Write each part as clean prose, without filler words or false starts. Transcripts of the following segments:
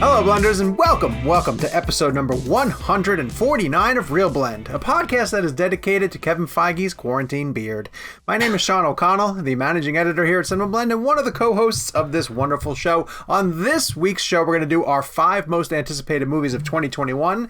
Hello, Blenders, and welcome to episode number 149 of Real Blend, a podcast that is dedicated to Kevin Feige's quarantine beard. My name is Sean O'Connell, the managing editor here at Cinema Blend, and one of the co-hosts of this wonderful show. On this week's show, we're going to do our 5 most anticipated movies of 2021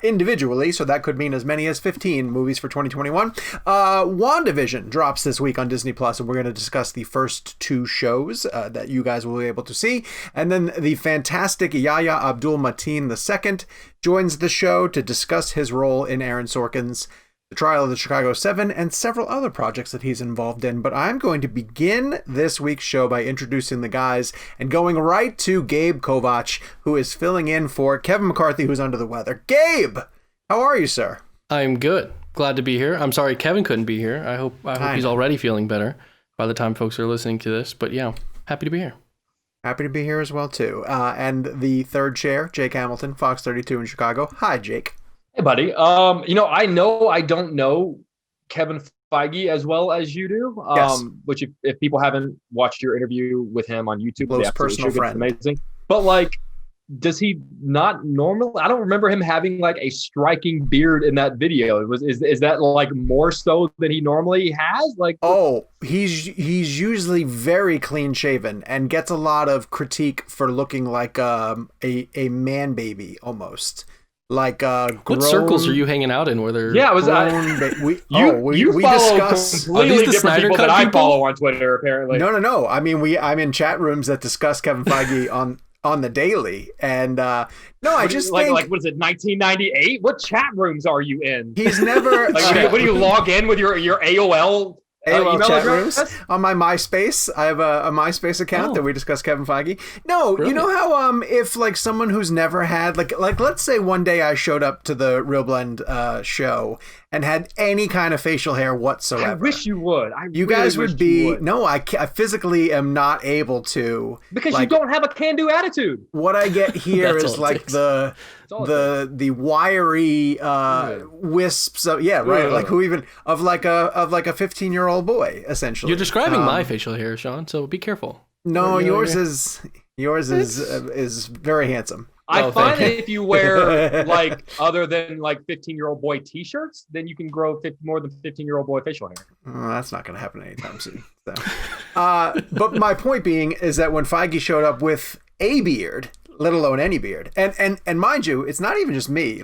individually, so that could mean as many as 15 movies for 2021. WandaVision drops this week on Disney Plus, and we're going to discuss the first 2 shows that you guys will be able to see, and then the fantastic Yahya Abdul-Mateen II joins the show to discuss his role in Aaron Sorkin's The Trial of the Chicago 7 and several other projects that he's involved in. But I'm going to begin this week's show by introducing the guys and going right to Gabe Kovach, who is filling in for Kevin McCarthy, who's under the weather. Gabe, how are you, sir? I'm good. Glad to be here. I'm sorry Kevin couldn't be here. I hope he's already feeling better by the time folks are listening to this. But yeah, happy to be here. Happy to be here as well, too. And the third chair, Jake Hamilton, Fox 32 in Chicago. Hi, Jake. Hey, buddy. I know I don't know Kevin Feige as well as you do. Yes. Which if people haven't watched your interview with him on YouTube, Close personal friend. It's amazing. But does he not normally? I don't remember him having a striking beard in that video. Is that more so than he normally has? He's usually very clean shaven and gets a lot of critique for looking like a man baby almost. What circles are you hanging out in? Where they're we discuss. Are these the Snyder Cut that I follow on Twitter? Apparently, no. I mean, I'm in chat rooms that discuss Kevin Feige on the daily, and I just think what is it, 1998? What chat rooms are you in? He's never. What do you log in with your AOL? AOL chat rooms on my MySpace. I have a MySpace account that we discuss Kevin Feige. No, brilliant. You know how if someone who's never had let's say one day I showed up to the Real Blend show and had any kind of facial hair whatsoever. I wish you would. You guys would be no. I physically am not able to because you don't have a can-do attitude. What I get here is the wiry wisps of who even of like a 15-year-old boy essentially. You're describing my facial hair, Sean, so be careful. No, yours is very handsome. I find that if you wear other than 15-year-old boy t-shirts, then you can grow more than 15-year-old boy facial hair. That's not going to happen anytime soon. So. But my point being is that when Feige showed up with a beard, let alone any beard, and mind you, it's not even just me.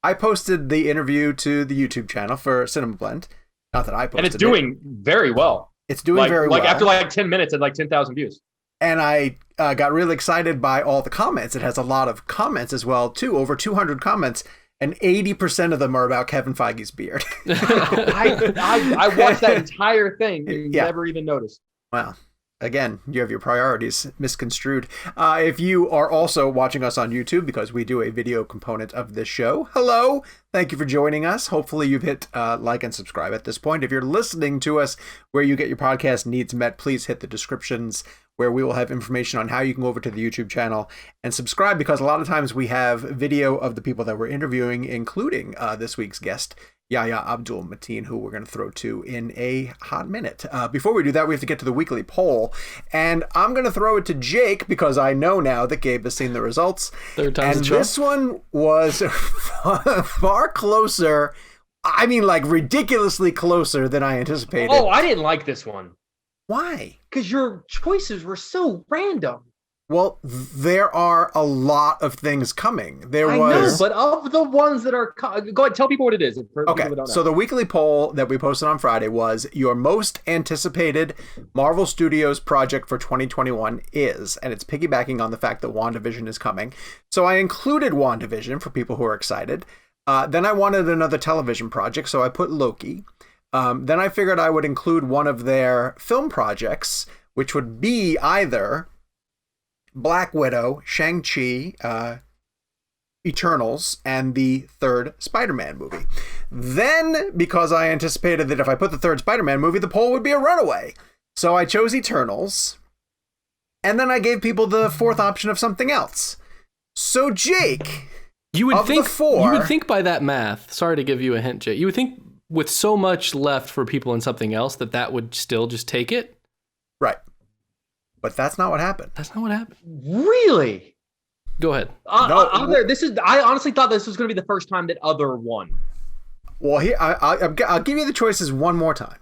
I posted the interview to the YouTube channel for Cinema Blend. Not that I posted it. And it's doing very well. It's doing very well. After 10 minutes at 10,000 views. And I got really excited by all the comments. It has a lot of comments as well, too. Over 200 comments. And 80% of them are about Kevin Feige's beard. I watched that entire thing and never even noticed. Wow. Again, you have your priorities misconstrued. If you are also watching us on YouTube, because we do a video component of this show, hello. Thank you for joining us. Hopefully you've hit like and subscribe at this point. If you're listening to us where you get your podcast needs met, please hit the descriptions where we will have information on how you can go over to the YouTube channel and subscribe, because a lot of times we have video of the people that we're interviewing, including this week's guest, Yahya Abdul-Mateen, who we're going to throw to in a hot minute. Before we do that, we have to get to the weekly poll, and I'm going to throw it to Jake because I know now that Gabe has seen the results. Third time's and this one was far closer. I mean, ridiculously closer than I anticipated. Oh, I didn't like this one. Why? Because your choices were so random. Well, there are a lot of things coming. I know, but of the ones that are... Go ahead, tell people what it is. Okay, so the weekly poll that we posted on Friday was your most anticipated Marvel Studios project for 2021 is, and it's piggybacking on the fact that WandaVision is coming. So I included WandaVision for people who are excited. Then I wanted another television project, so I put Loki. Then I figured I would include one of their film projects, which would be either Black Widow, Shang-Chi, Eternals, and the third Spider-Man movie. Then, because I anticipated that if I put the third Spider-Man movie, the poll would be a runaway. So I chose Eternals, and then I gave people the fourth option of something else. So Jake, you would think by that math, sorry to give you a hint, Jake, you would think with so much left for people in something else that would still just take it? Right. But that's not what happened. That's not what happened. Really? Go ahead. I honestly thought this was going to be the first time that Other won. Well, here I'll give you the choices one more time: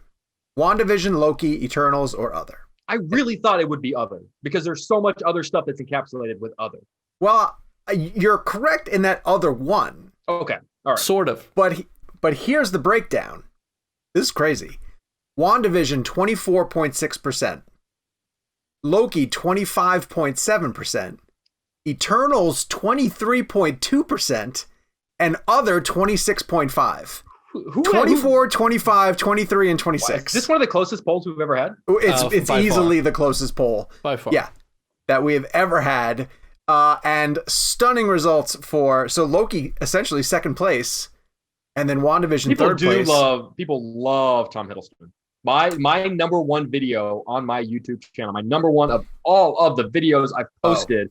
WandaVision, Loki, Eternals, or Other. I really thought it would be Other because there's so much other stuff that's encapsulated with Other. Well, you're correct in that Other won. Okay, all right, sort of. But here's the breakdown. This is crazy. WandaVision 24.6%, Loki 25.7%, Eternals 23.2%, and Other 26.5%. 24, 25, 23, and 26. Is this one of the closest polls we've ever had? It's easily the closest poll. By far. Yeah, that we have ever had. And stunning results so Loki essentially second place, and then WandaVision third place. People love Tom Hiddleston. My number one video on my YouTube channel, my number one of all of the videos I've posted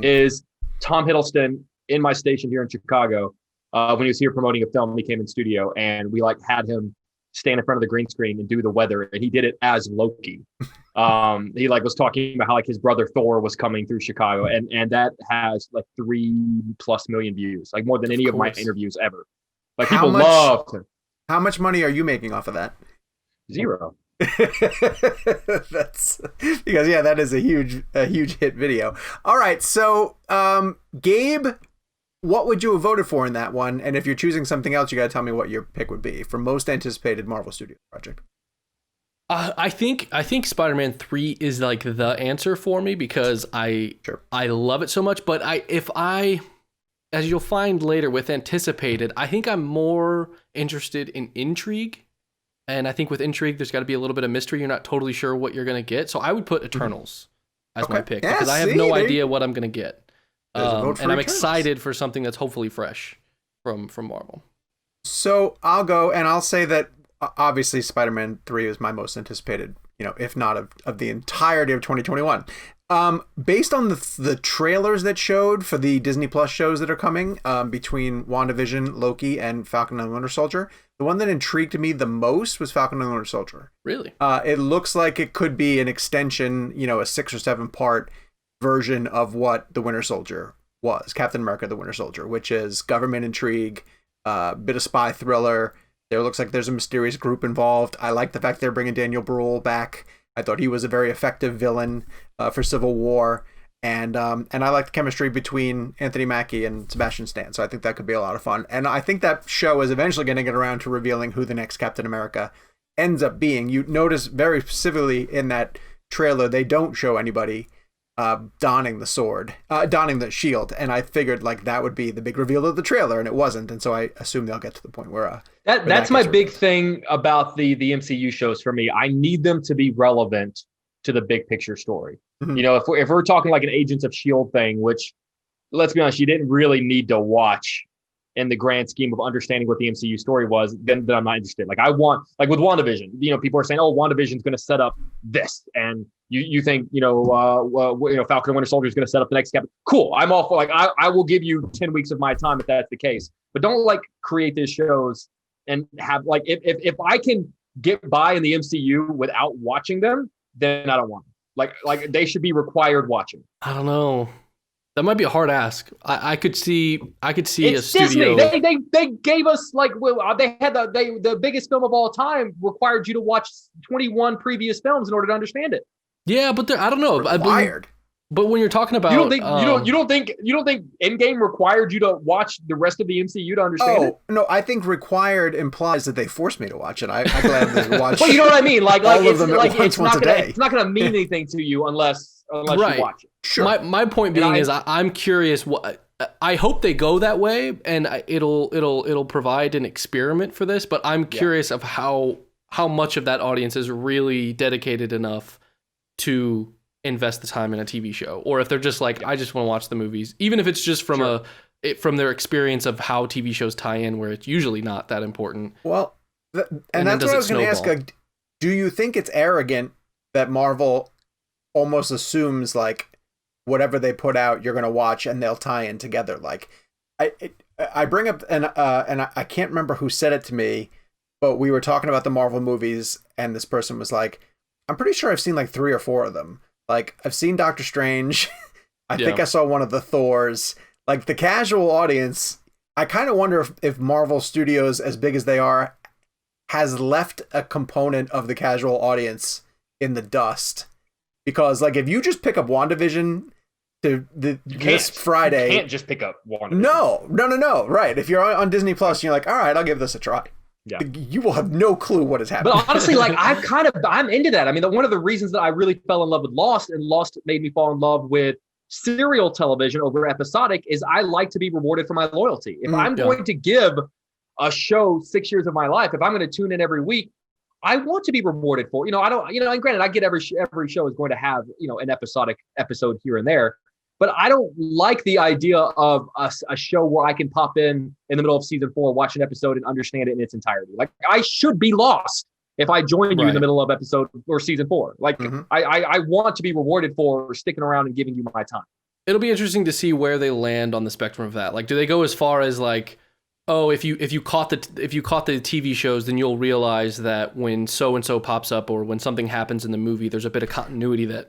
is Tom Hiddleston in my station here in Chicago. When he was here promoting a film, he came in studio and we had him stand in front of the green screen and do the weather, and he did it as Loki. He was talking about how his brother Thor was coming through Chicago, and that has 3+ million views, more than any of my interviews ever. People love to. How much money are you making off of that? 0. That's because that is a huge hit video. All right, so Gabe, what would you have voted for in that one? And if you're choosing something else, you got to tell me what your pick would be for most anticipated Marvel Studios project. I think Spider-Man 3 is the answer for me because I love it so much. But as you'll find later with anticipated, I think I'm more interested in intrigue. And I think with intrigue, there's got to be a little bit of mystery. You're not totally sure what you're going to get. So I would put Eternals as my pick because I have no idea what I'm going to get. And I'm excited for something that's hopefully fresh from Marvel. So I'll go and I'll say that obviously Spider-Man 3 is my most anticipated, if not of the entirety of 2021. Based on the trailers that showed for the Disney Plus shows that are coming between WandaVision, Loki, and Falcon and Winter Soldier, the one that intrigued me the most was Falcon and Winter Soldier. Really? It looks like it could be an extension, a 6 or 7 part version of what the Winter Soldier was, Captain America the Winter Soldier, which is government intrigue, bit of spy thriller. There looks like there's a mysterious group involved. I like the fact they're bringing Daniel Bruhl back. I thought he was a very effective villain for Civil War, and I like the chemistry between Anthony Mackie and Sebastian Stan, so I think that could be a lot of fun. And I think that show is eventually going to get around to revealing who the next Captain America ends up being. You notice very specifically in that trailer they don't show anybody donning the shield, and I figured that would be the big reveal of the trailer, and it wasn't, and so I assume they'll get to the point where that's my big thing about the MCU shows for me. I need them to be relevant to the big picture story. Mm-hmm. If we're talking an Agents of S.H.I.E.L.D. thing, which, let's be honest, you didn't really need to watch in the grand scheme of understanding what the MCU story was, then I'm not interested. I want, with WandaVision, people are saying, oh, WandaVision's going to set up this, and you think, Falcon and Winter Soldier is going to set up the next captain. Cool. I'm all for I will give you 10 weeks of my time if that's the case, but don't create these shows and have if I can get by in the MCU without watching them, then I don't want them. They should be required watching. I don't know. That might be a hard ask. I could see it's a studio. Disney. They gave us they had the biggest film of all time required you to watch 21 previous films in order to understand it. Yeah, but I don't know. Required. But when you're talking about, you don't think Endgame required you to watch the rest of the MCU to understand it? No, I think required implies that they forced me to watch it. I gladly watched. Well, you know what I mean. It's not gonna mean anything to you unless right. you watch it. Sure. My point being is I'm curious. I hope they go that way, and it'll provide an experiment for this. But I'm curious of how much of that audience is really dedicated enough to invest the time in a TV show, or if they're just I just want to watch the movies, even if it's just from from their experience of how TV shows tie in, where it's usually not that important. Well, and that's what I was going to ask. Do you think it's arrogant that Marvel almost assumes whatever they put out you're going to watch and they'll tie in together? I bring up and I can't remember who said it to me, but we were talking about the Marvel movies, and this person was like, I'm pretty sure I've seen 3 or 4 of them. I've seen Doctor Strange, I think I saw one of the Thors. Like the casual audience, I kind of wonder if Marvel Studios, as big as they are, has left a component of the casual audience in the dust. Because like if you just pick up WandaVision this Friday, you can't just pick up WandaVision. No. Right. If you're on Disney Plus, and you're like, all right, I'll give this a try. Yeah. You will have no clue what is happening. But honestly, like I'm into that. I mean, one of the reasons that I really fell in love with Lost, and Lost made me fall in love with serial television over episodic, is I like to be rewarded for my loyalty. If I'm going to give a show 6 years of my life, if I'm going to tune in every week, I want to be rewarded for, I don't, and granted, I get every show is going to have, an episodic episode here and there, but I don't like the idea of a show where I can pop in the middle of season 4, watch an episode and understand it in its entirety. Like I should be lost if I join you in the middle of episode or season 4. Like I want to be rewarded for sticking around and giving you my time. It'll be interesting to see where they land on the spectrum of that. Like, do they go as far as like, oh, if you caught the TV shows, then you'll realize that when so and so pops up or when something happens in the movie, there's a bit of continuity that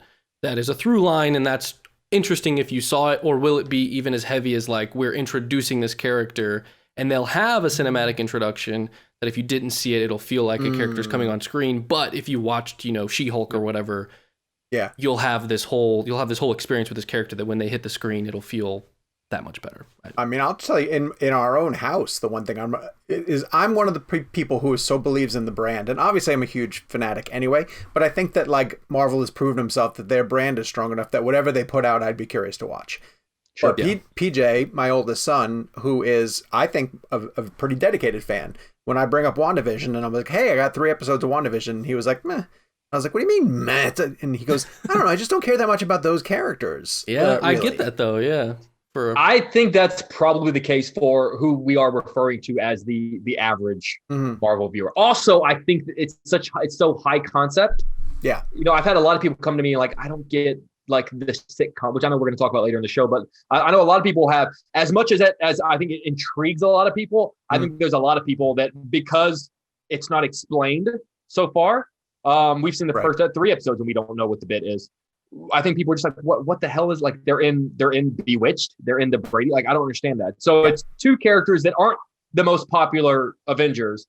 is a through line, and that's interesting if you saw it. Or will it be even as heavy as like we're introducing this character, and they'll have a cinematic introduction that if you didn't see it, it'll feel like a character's coming on screen. But if you watched, She-Hulk or whatever, you'll have this whole experience with this character that when they hit the screen, it'll feel that much better. I mean, I'll tell you, in our own house, the one thing I'm one of the people who so believes in the brand, and obviously I'm a huge fanatic anyway, but I think that like Marvel has proven himself that their brand is strong enough that whatever they put out, I'd be curious to watch. Sure. But PJ, my oldest son, who is, I think, a pretty dedicated fan, when I bring up WandaVision and I'm like, hey, I got 3 episodes of WandaVision, he was like, meh. I was like, what do you mean, meh? And he goes, I don't know, I just don't care that much about those characters. Yeah, really. I get that though, yeah. I think that's probably the case for who we are referring to as the average Marvel viewer. Also, I think that it's so high concept. Yeah. I've had a lot of people come to me like, I don't get like the sitcom, which I know we're going to talk about later in the show, but I know a lot of people have, as much as I think it intrigues a lot of people, I think there's a lot of people that because it's not explained so far, we've seen the first 3 episodes and we don't know what the bit is. I think people are just like, what the hell is, like, they're in Bewitched, they're in the Brady, like, I don't understand that. So it's 2 characters that aren't the most popular Avengers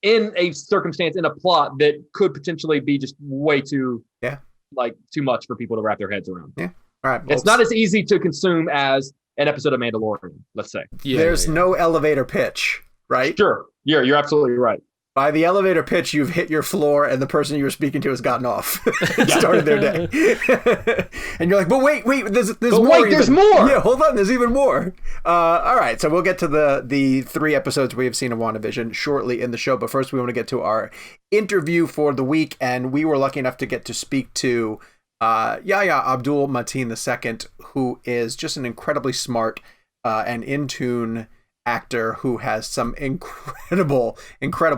in a circumstance, in a plot that could potentially be just way too too much for people to wrap their heads around. Yeah. All right. It's not as easy to consume as an episode of Mandalorian, let's say. There's no elevator pitch, right? Sure. Yeah, you're absolutely right. By the elevator pitch, you've hit your floor and the person you were speaking to has gotten off and started their day. And you're like, but wait, there's more. Wait, there's more. Yeah, hold on, there's even more. All right, so we'll get to the 3 episodes we have seen of WandaVision shortly in the show. But first, we want to get to our interview for the week. And we were lucky enough to get to speak to Yahya Abdul-Mateen II, who is just an incredibly smart and in tune actor who has some incredible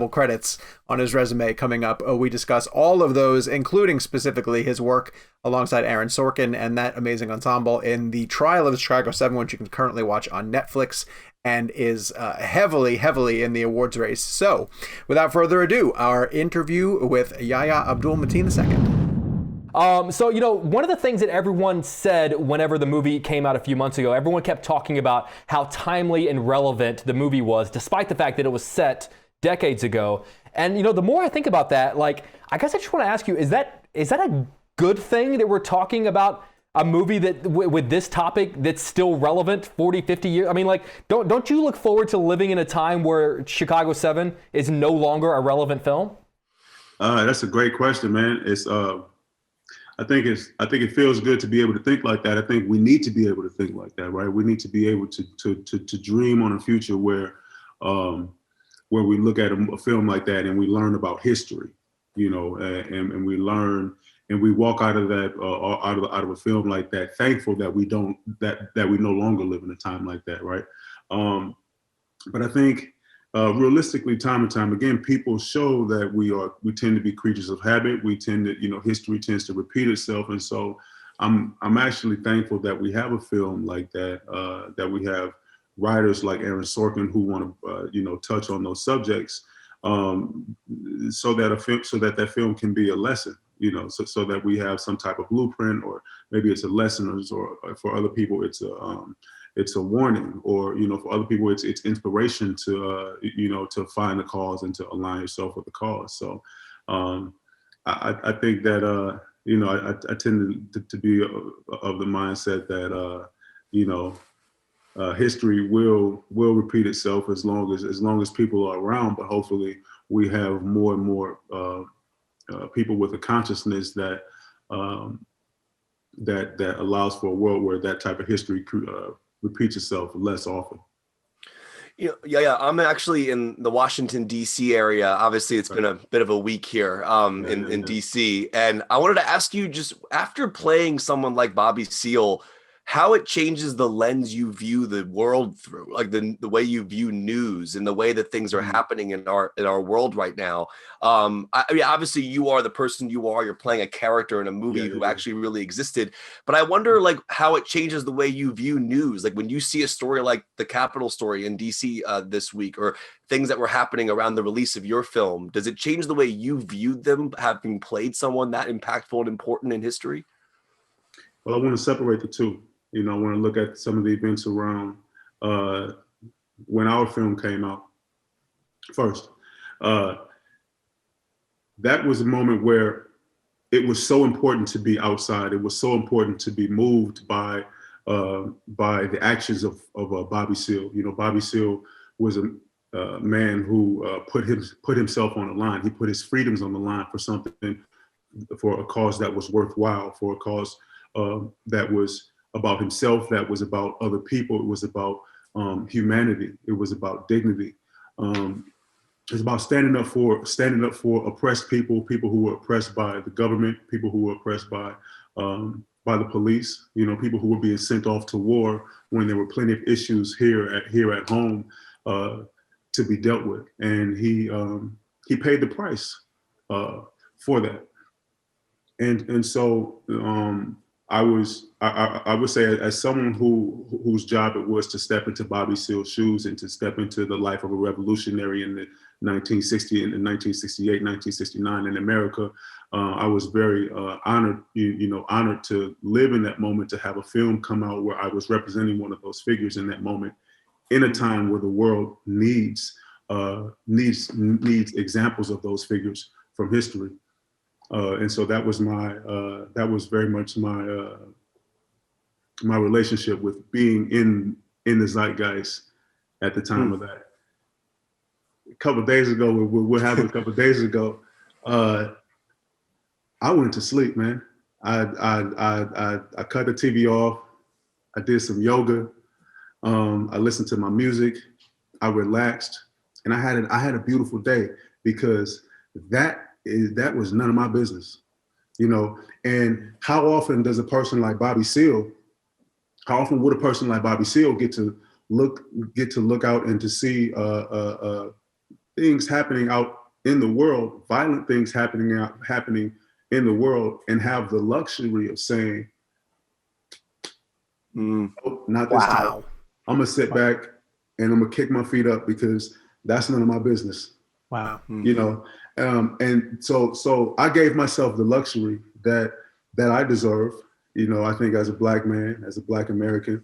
credits on his resume coming up. We discuss all of those, including specifically his work alongside Aaron Sorkin and that amazing ensemble in The Trial of the Chicago 7, which you can currently watch on Netflix and is heavily in the awards race. So without further ado, our interview with Yahya Abdul-Mateen II. So, one of the things that everyone said whenever the movie came out a few months ago, everyone kept talking about how timely and relevant the movie was, despite the fact that it was set decades ago. And, the more I think about that, like, I guess I just want to ask you, is that a good thing that we're talking about a movie that with this topic that's still relevant 40, 50 years? I mean, like, don't you look forward to living in a time where Chicago 7 is no longer a relevant film? That's a great question, man. I think it feels good to be able to think like that. I think we need to be able to think like that, right? We need to be able to dream on a future where we look at a film like that and we learn about history, and we learn and we walk out of that out of a film like that, thankful that we no longer live in a time like that, right? But I think realistically, time and time again, people show that we tend to be creatures of habit. We tend to, history tends to repeat itself. And so I'm actually thankful that we have a film like that, that we have writers like Aaron Sorkin who want to, touch on those subjects, so that that film can be a lesson, so that we have some type of blueprint, or maybe it's a lesson, or for other people it's a warning, or for other people it's inspiration to to find the cause and to align yourself with the cause. So I think that I tend to be of the mindset that history will repeat itself as long as people are around, but hopefully we have more and more people with a consciousness that that allows for a world where that type of history repeats itself less often. Yeah. I'm actually in the Washington, D.C. area. Obviously, it's been a bit of a week here in D.C. And I wanted to ask you, just after playing someone like Bobby Seale, how it changes the lens you view the world through, like the way you view news and the way that things are happening in our world right now. I mean, obviously you are the person you are. You're playing a character in a movie who actually really existed. But I wonder, like, how it changes the way you view news. Like when you see a story like the Capitol story in DC this week, or things that were happening around the release of your film, does it change the way you viewed them, having played someone that impactful and important in history? Well, I want to separate the two. I want to look at some of the events around when our film came out first. That was a moment where it was so important to be outside. It was so important to be moved by the actions of Bobby Seale. Bobby Seale was a man who put himself on the line. He put his freedoms on the line for something, for a cause that was worthwhile, for a cause that was about himself, that was about other people. It was about humanity. It was about dignity. It's about standing up for oppressed people who were oppressed by the government, people who were oppressed by the police. People who were being sent off to war when there were plenty of issues here at home to be dealt with, and he paid the price for that. And so I would say, as someone whose job it was to step into Bobby Seale's shoes and to step into the life of a revolutionary in the 1960 and 1968, 1969 in America, I was very honored, honored to live in that moment, to have a film come out where I was representing one of those figures in that moment, in a time where the world needs examples of those figures from history. And so that was very much my relationship with being in the zeitgeist at the time of that. A couple of days ago, what happened a couple of days ago, I went to sleep, man. I cut the TV off. I did some yoga. I listened to my music. I relaxed, and I had a beautiful day, because that was none of my business, and how often does a person like Bobby Seale, how often would a person like Bobby Seale get to look out and to see things happening out in the world, violent things happening in the world, and have the luxury of saying, oh, not this time. I'm gonna sit back and I'm gonna kick my feet up, because that's none of my business. Wow. And so I gave myself the luxury that I deserve, I think, as a Black man, as a Black American,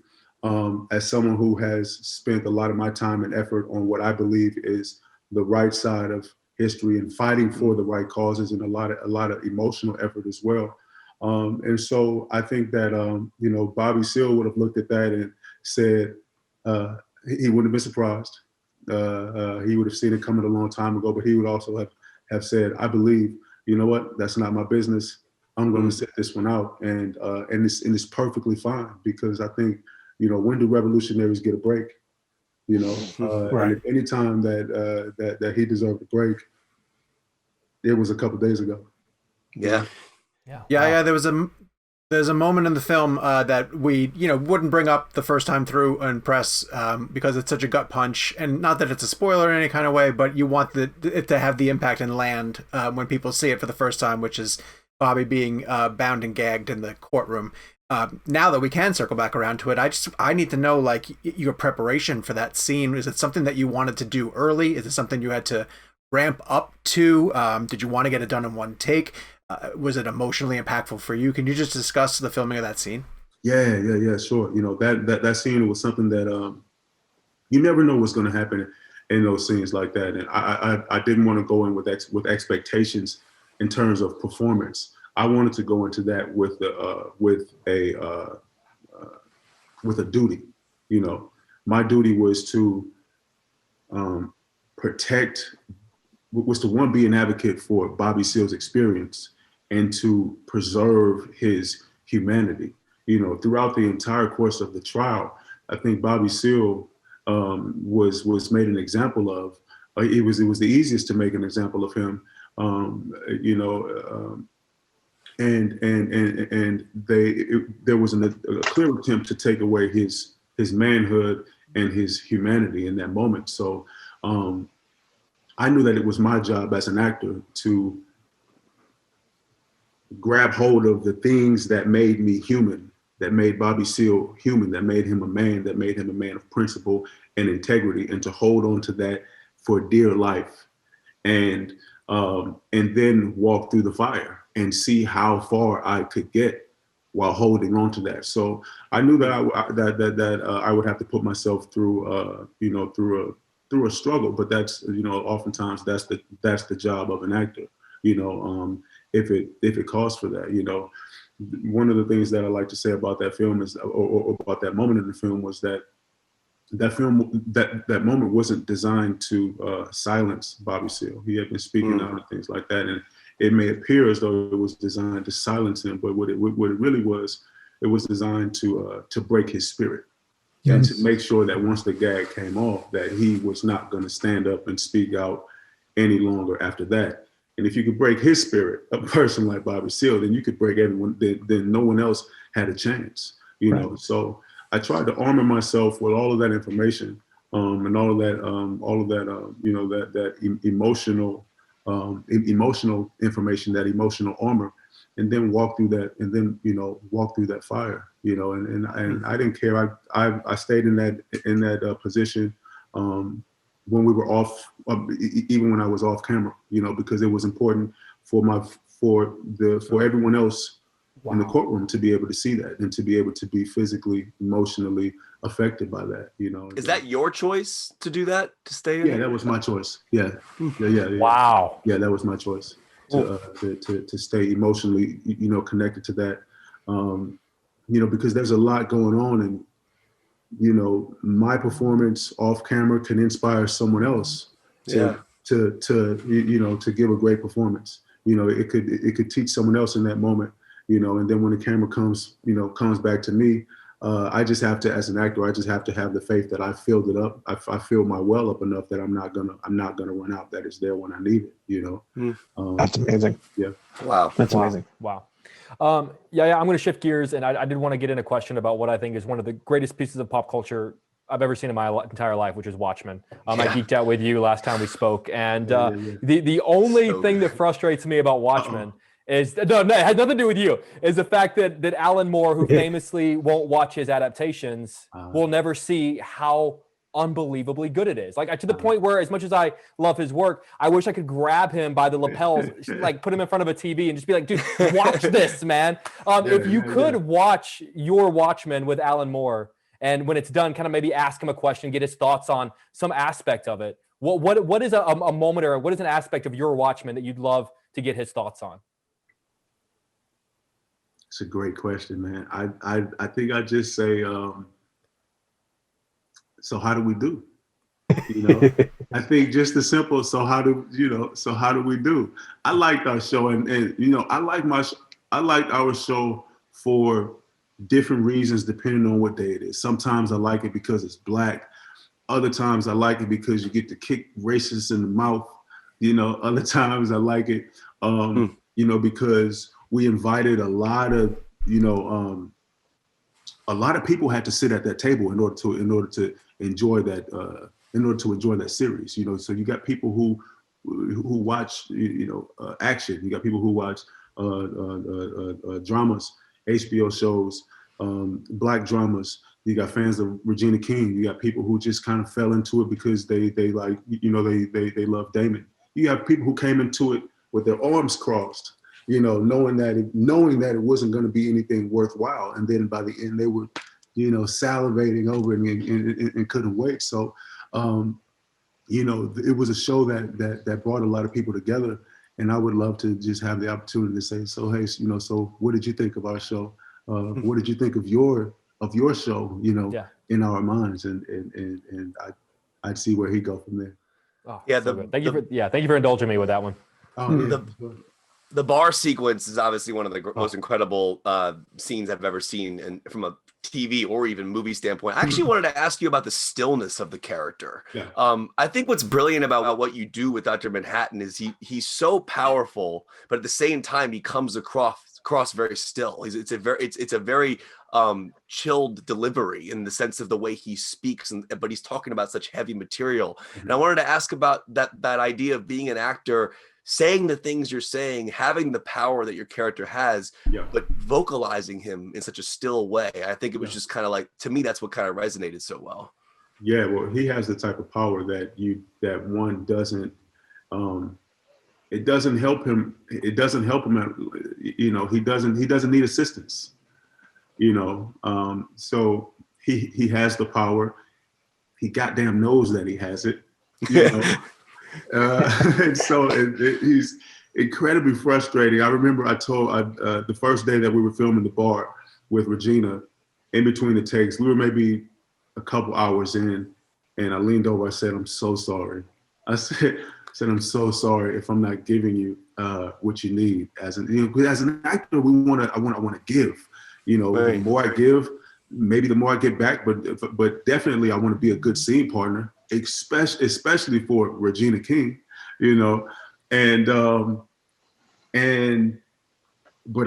as someone who has spent a lot of my time and effort on what I believe is the right side of history and fighting for the right causes, and a lot of emotional effort as well. And so I think that, Bobby Seale would have looked at that and said, he wouldn't have been surprised. He would have seen it coming a long time ago, but he would also have said, I believe, you know what, that's not my business. I'm going to sit this one out, and it's perfectly fine, because I think, when do revolutionaries get a break? Right. And any time that he deserved a break, it was a couple days ago. Yeah. Yeah. There's a moment in the film that we, wouldn't bring up the first time through in press because it's such a gut punch, and not that it's a spoiler in any kind of way, but you want it to have the impact and land when people see it for the first time, which is Bobby being bound and gagged in the courtroom. Now that we can circle back around to it, I need to know, like, your preparation for that scene. Is it something that you wanted to do early? Is it something you had to ramp up to? Did you want to get it done in one take? was it emotionally impactful for you? Can you just discuss the filming of that scene? Yeah, sure. That scene was something that you never know what's going to happen in those scenes like that. And I didn't want to go in with expectations in terms of performance. I wanted to go into that with a duty. My duty was to protect, was to one, be an advocate for Bobby Seale's experience and to preserve his humanity. Throughout the entire course of the trial, I think Bobby Seale was made an example of. It was the easiest to make an example of him. There was a clear attempt to take away his manhood and his humanity in that moment. So I knew that it was my job as an actor to grab hold of the things that made me human, that made Bobby Seale human, that made him a man of principle and integrity, and to hold on to that for dear life, and then walk through the fire and see how far I could get while holding on to that. So I knew that I would have to put myself through through a struggle, but that's oftentimes that's the job of an actor. If it calls for that. One of the things that I like to say about that film is, or about that moment in the film, was that moment wasn't designed to silence Bobby Seale. He had been speaking out and things like that, and it may appear as though it was designed to silence him, but what it really was, it was designed to break his spirit. Yes. And to make sure that once the gag came off, that he was not going to stand up and speak out any longer after that. And if you could break his spirit, a person like Bobby Seale, then you could break everyone. Then no one else had a chance. Right. So I tried to armor myself with all of that information, and all of that emotional information, that emotional armor, and then walk through that, fire. And I didn't care. I stayed in that position. When we were off, even when I was off camera, because it was important for everyone else in the courtroom to be able to see that and to be able to be physically, emotionally affected by that. Is that your choice to do that, to stay in? Yeah, that was my choice. Yeah. Wow. Yeah, that was my choice to stay emotionally, connected to that. Because there's a lot going on, and my performance off camera can inspire someone else to give a great performance. It could teach someone else in that moment, and then when the camera comes back to me, I just have to, as an actor, I just have to have the faith that I filled it up. I filled my well up enough that I'm not gonna run out, that it's there when I need it, That's amazing. Yeah. Wow. That's amazing. Wow. I'm going to shift gears, and I did want to get in a question about what I think is one of the greatest pieces of pop culture I've ever seen in my entire life, which is Watchmen. I geeked out with you last time we spoke, and the only thing that frustrates me about Watchmen is it has nothing to do with you. Is the fact that Alan Moore, who famously won't watch his adaptations, will never see how unbelievably good it is. Like, to the point where, as much as I love his work, I wish I could grab him by the lapels, like put him in front of a TV and just be like, dude, watch this, man. If you could watch your Watchmen with Alan Moore, and when it's done, kind of maybe ask him a question, get his thoughts on some aspect of it. What is a moment, or what is an aspect of your Watchmen that you'd love to get his thoughts on? It's a great question, man. I think I just say, so how do we do? I think just the simple, so how do we do? I liked our show, and I liked our show for different reasons depending on what day it is. Sometimes I like it because it's Black. Other times I like it because you get to kick racists in the mouth. Other times I like it, because we invited a lot of people had to sit at that table in order to enjoy that series. So you got people who watch action. You got people who watch dramas, HBO shows, Black dramas. You got fans of Regina King. You got people who just kind of fell into it because they like they love Damon. You have people who came into it with their arms crossed knowing that it wasn't going to be anything worthwhile. And then by the end, they were, salivating over it and couldn't wait. So, it was a show that brought a lot of people together. And I would love to just have the opportunity to say, so, hey, so what did you think of our show? What did you think of your show, in our minds? And I'd see where he go from there. Oh, yeah. So thank you for indulging me with that one. The bar sequence is obviously one of the most incredible scenes I've ever seen, and from a TV or even movie standpoint. I actually wanted to ask you about the stillness of the character. Yeah. I think what's brilliant about what you do with Dr. Manhattan is he's so powerful, but at the same time he comes across very still. It's a very chilled delivery in the sense of the way he speaks, but he's talking about such heavy material. And I wanted to ask about that idea of being an actor, saying the things you're saying, having the power that your character has, but vocalizing him in such a still way. I think it was just kind of like, to me, that's what kind of resonated so well. Yeah, well, he has the type of power that one doesn't. It doesn't help him. It doesn't help him. He doesn't need assistance. So he has the power. He goddamn knows that he has it. And so he's incredibly frustrating. I remember I told the first day that we were filming the bar with Regina, in between the takes, we were maybe a couple hours in, and I leaned over. I said, "I'm so sorry." I said, "I'm so sorry if I'm not giving you what you need." As an actor, I want to give. Right. The more I give, maybe the more I get back. But definitely, I want to be a good scene partner. Especially for Regina King, but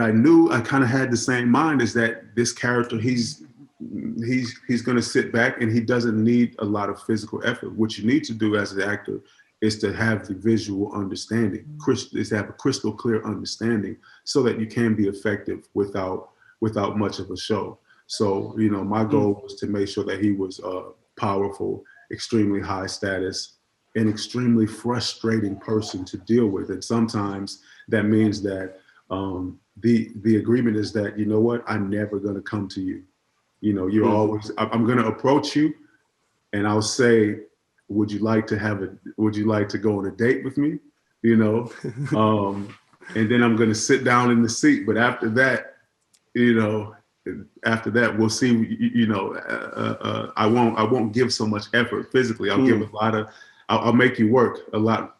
I knew I kind of had the same mind as that this character, he's going to sit back and he doesn't need a lot of physical effort. What you need to do as an actor is to have the visual understanding, is to have a crystal clear understanding so that you can be effective without much of a show. So, my goal was to make sure that he was powerful, extremely high status, an extremely frustrating person to deal with. And sometimes that means that the agreement is that, I'm never going to come to you. You're always, I'm going to approach you and I'll say, would you like to go on a date with me? And then I'm going to sit down in the seat. But after that, we'll see. I won't give so much effort physically. I'll give a lot of. I'll make you work a lot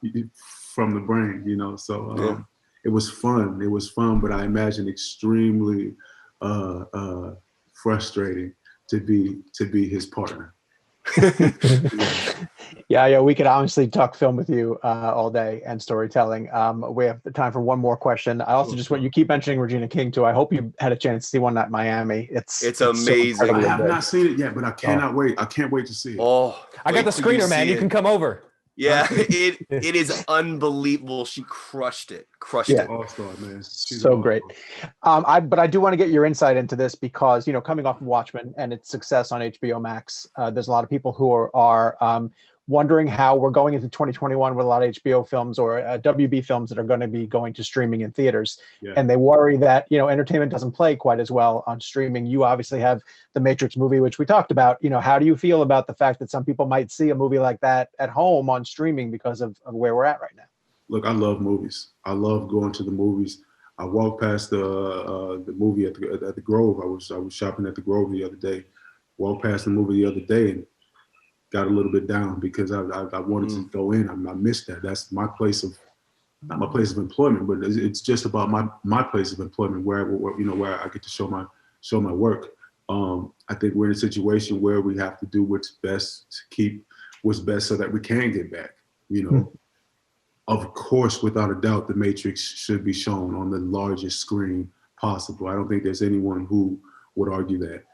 from the brain. So it was fun. It was fun, but I imagine extremely frustrating to be his partner. Yeah, we could honestly talk film with you all day and storytelling. We have time for one more question. I also just want you keep mentioning Regina King too. I hope you had a chance to see one night in Miami. It's amazing. So I have not seen it yet, but I cannot wait. I can't wait to see it. Oh, I got the screener, man. You can come over. Yeah, it is unbelievable. She crushed it. It. All-star, man. She's so great. But I do want to get your insight into this because, coming off of Watchmen and its success on HBO Max, there's a lot of people who are wondering how we're going into 2021 with a lot of HBO films or WB films that are going to be going to streaming in theaters. Yeah. And they worry that, entertainment doesn't play quite as well on streaming. You obviously have the Matrix movie, which we talked about. How do you feel about the fact that some people might see a movie like that at home on streaming because of where we're at right now? Look, I love movies. I love going to the movies. I walked past the movie at the Grove. I was shopping at the Grove the other day. Walked past the movie the other day and got a little bit down because I wanted to go in. I missed that. That's my place of, not my place of employment, but it's just about my place of employment where I get to show my work. I think we're in a situation where we have to do what's best to keep what's best so that we can get back. Of course, without a doubt, The Matrix should be shown on the largest screen possible. I don't think there's anyone who would argue that.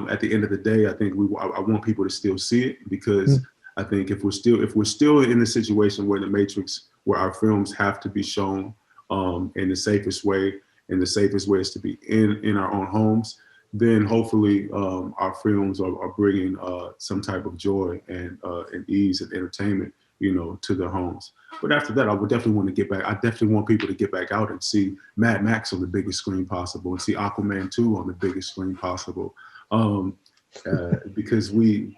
At the end of the day, I think I want people to still see it because I think if we're still in a situation where where our films have to be shown in the safest way, and the safest way is to be in our own homes, then hopefully our films are bringing some type of joy and ease and entertainment to their homes. But after that, I would definitely want to get back. I definitely want people to get back out and see Mad Max on the biggest screen possible, and see Aquaman 2 on the biggest screen possible. Because we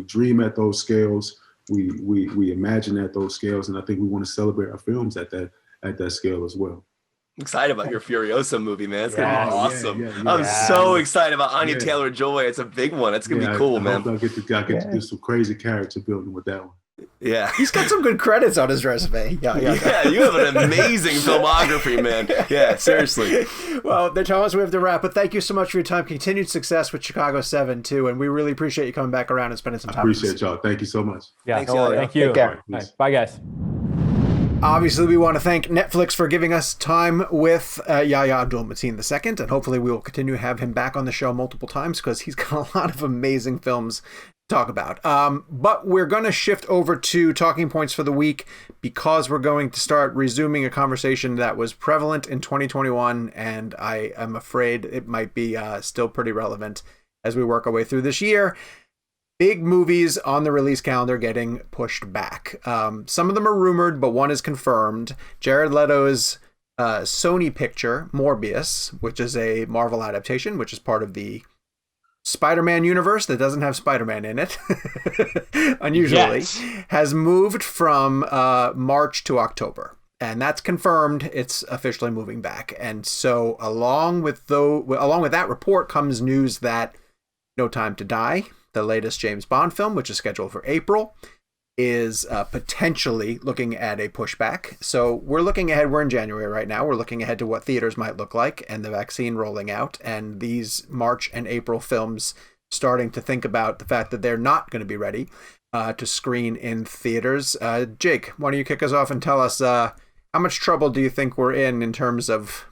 dream at those scales, we imagine at those scales, and I think we want to celebrate our films at that scale as well. Excited about your Furiosa movie, man. It's gonna be awesome. I'm so excited about Anya Taylor-Joy. It's a big one. It's gonna be cool, man. I get to do some crazy character building with that one. Yeah, he's got some good credits on his resume. Yeah, you have an amazing filmography, man. Yeah, seriously. Well, they're telling us we have to wrap, but thank you so much for your time. Continued success with Chicago 7 too, and we really appreciate you coming back around and spending some time. I appreciate y'all. Thank you so much. Yeah, thanks, thank you. Take care. Right, bye, guys. Obviously, we want to thank Netflix for giving us time with Yahya Abdul-Mateen II, and hopefully we will continue to have him back on the show multiple times because he's got a lot of amazing films to talk about. But we're going to shift over to talking points for the week because we're going to start resuming a conversation that was prevalent in 2021, and I am afraid it might be still pretty relevant as we work our way through this year. Big movies on the release calendar getting pushed back. Some of them are rumored, but one is confirmed. Jared Leto's Sony picture, Morbius, which is a Marvel adaptation, which is part of the Spider-Man universe that doesn't have Spider-Man in it, unusually, has moved from March to October. And that's confirmed. It's officially moving back. And so along with that report comes news that No Time to Die, the latest James Bond film, which is scheduled for April, is potentially looking at a pushback. So we're looking ahead. We're in January right now. We're looking ahead to what theaters might look like and the vaccine rolling out, and these March and April films starting to think about the fact that they're not going to be ready to screen in theaters. Jake, why don't you kick us off and tell us how much trouble do you think we're in terms of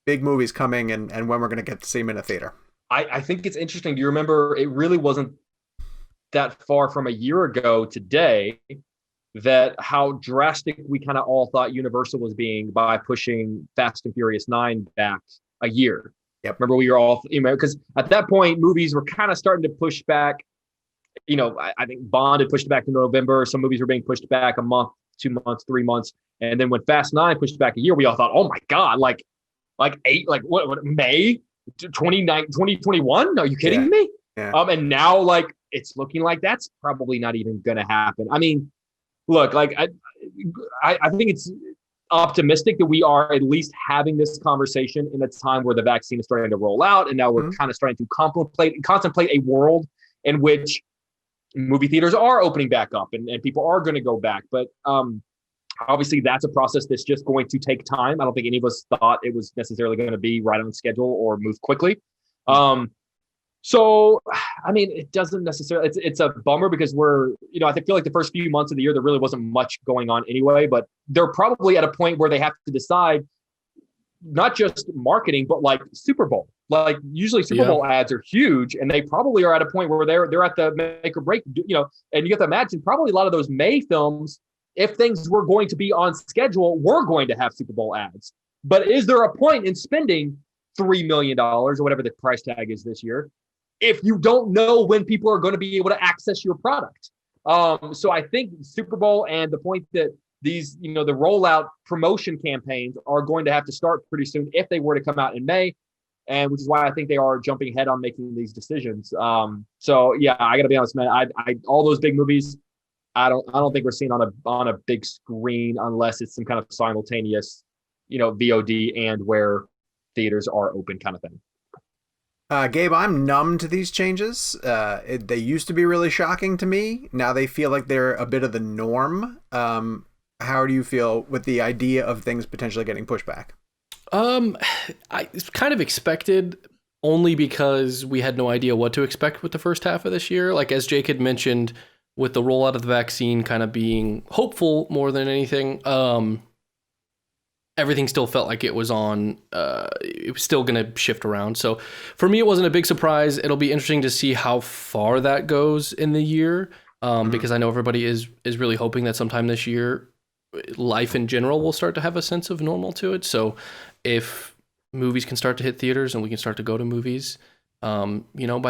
big movies coming and when we're going to get to see them in a theater? I think it's interesting. Do you remember it really wasn't that far from a year ago today that how drastic we kind of all thought Universal was being by pushing Fast and Furious 9 back a year. Yep. Remember we were all, because at that point movies were kind of starting to push back. I think Bond had pushed back to November. Some movies were being pushed back a month, 2 months, 3 months. And then when Fast 9 pushed back a year, we all thought, oh my God, like May 2021? Are you kidding me? Yeah. And now it's looking like that's probably not even going to happen. I mean, look, I think it's optimistic that we are at least having this conversation in a time where the vaccine is starting to roll out, and now we're kind of starting to contemplate a world in which movie theaters are opening back up and people are going to go back. But obviously, that's a process that's just going to take time. I don't think any of us thought it was necessarily going to be right on schedule or move quickly. So, I mean, it doesn't necessarily, it's a bummer because I feel like the first few months of the year, there really wasn't much going on anyway, but they're probably at a point where they have to decide not just marketing, but like Super Bowl. Like usually Super Bowl ads are huge, and they probably are at a point where they're at the make or break, and you have to imagine probably a lot of those May films, if things were going to be on schedule, we're going to have Super Bowl ads. But is there a point in spending $3 million or whatever the price tag is this year if you don't know when people are going to be able to access your product? So I think Super Bowl and the point that these, the rollout promotion campaigns are going to have to start pretty soon if they were to come out in May, and which is why I think they are jumping ahead on making these decisions. So yeah, I got to be honest, man. I all those big movies, I don't think we're seeing on a big screen unless it's some kind of simultaneous, VOD and where theaters are open kind of thing. Gabe, I'm numb to these changes. They used to be really shocking to me. Now they feel like they're a bit of the norm. How do you feel with the idea of things potentially getting pushed back? It's kind of expected only because we had no idea what to expect with the first half of this year. Like as Jake had mentioned, with the rollout of the vaccine kind of being hopeful more than anything, everything still felt like it was still going to shift around. So for me, it wasn't a big surprise. It'll be interesting to see how far that goes in the year, because I know everybody is really hoping that sometime this year, life in general will start to have a sense of normal to it. So if movies can start to hit theaters and we can start to go to movies, by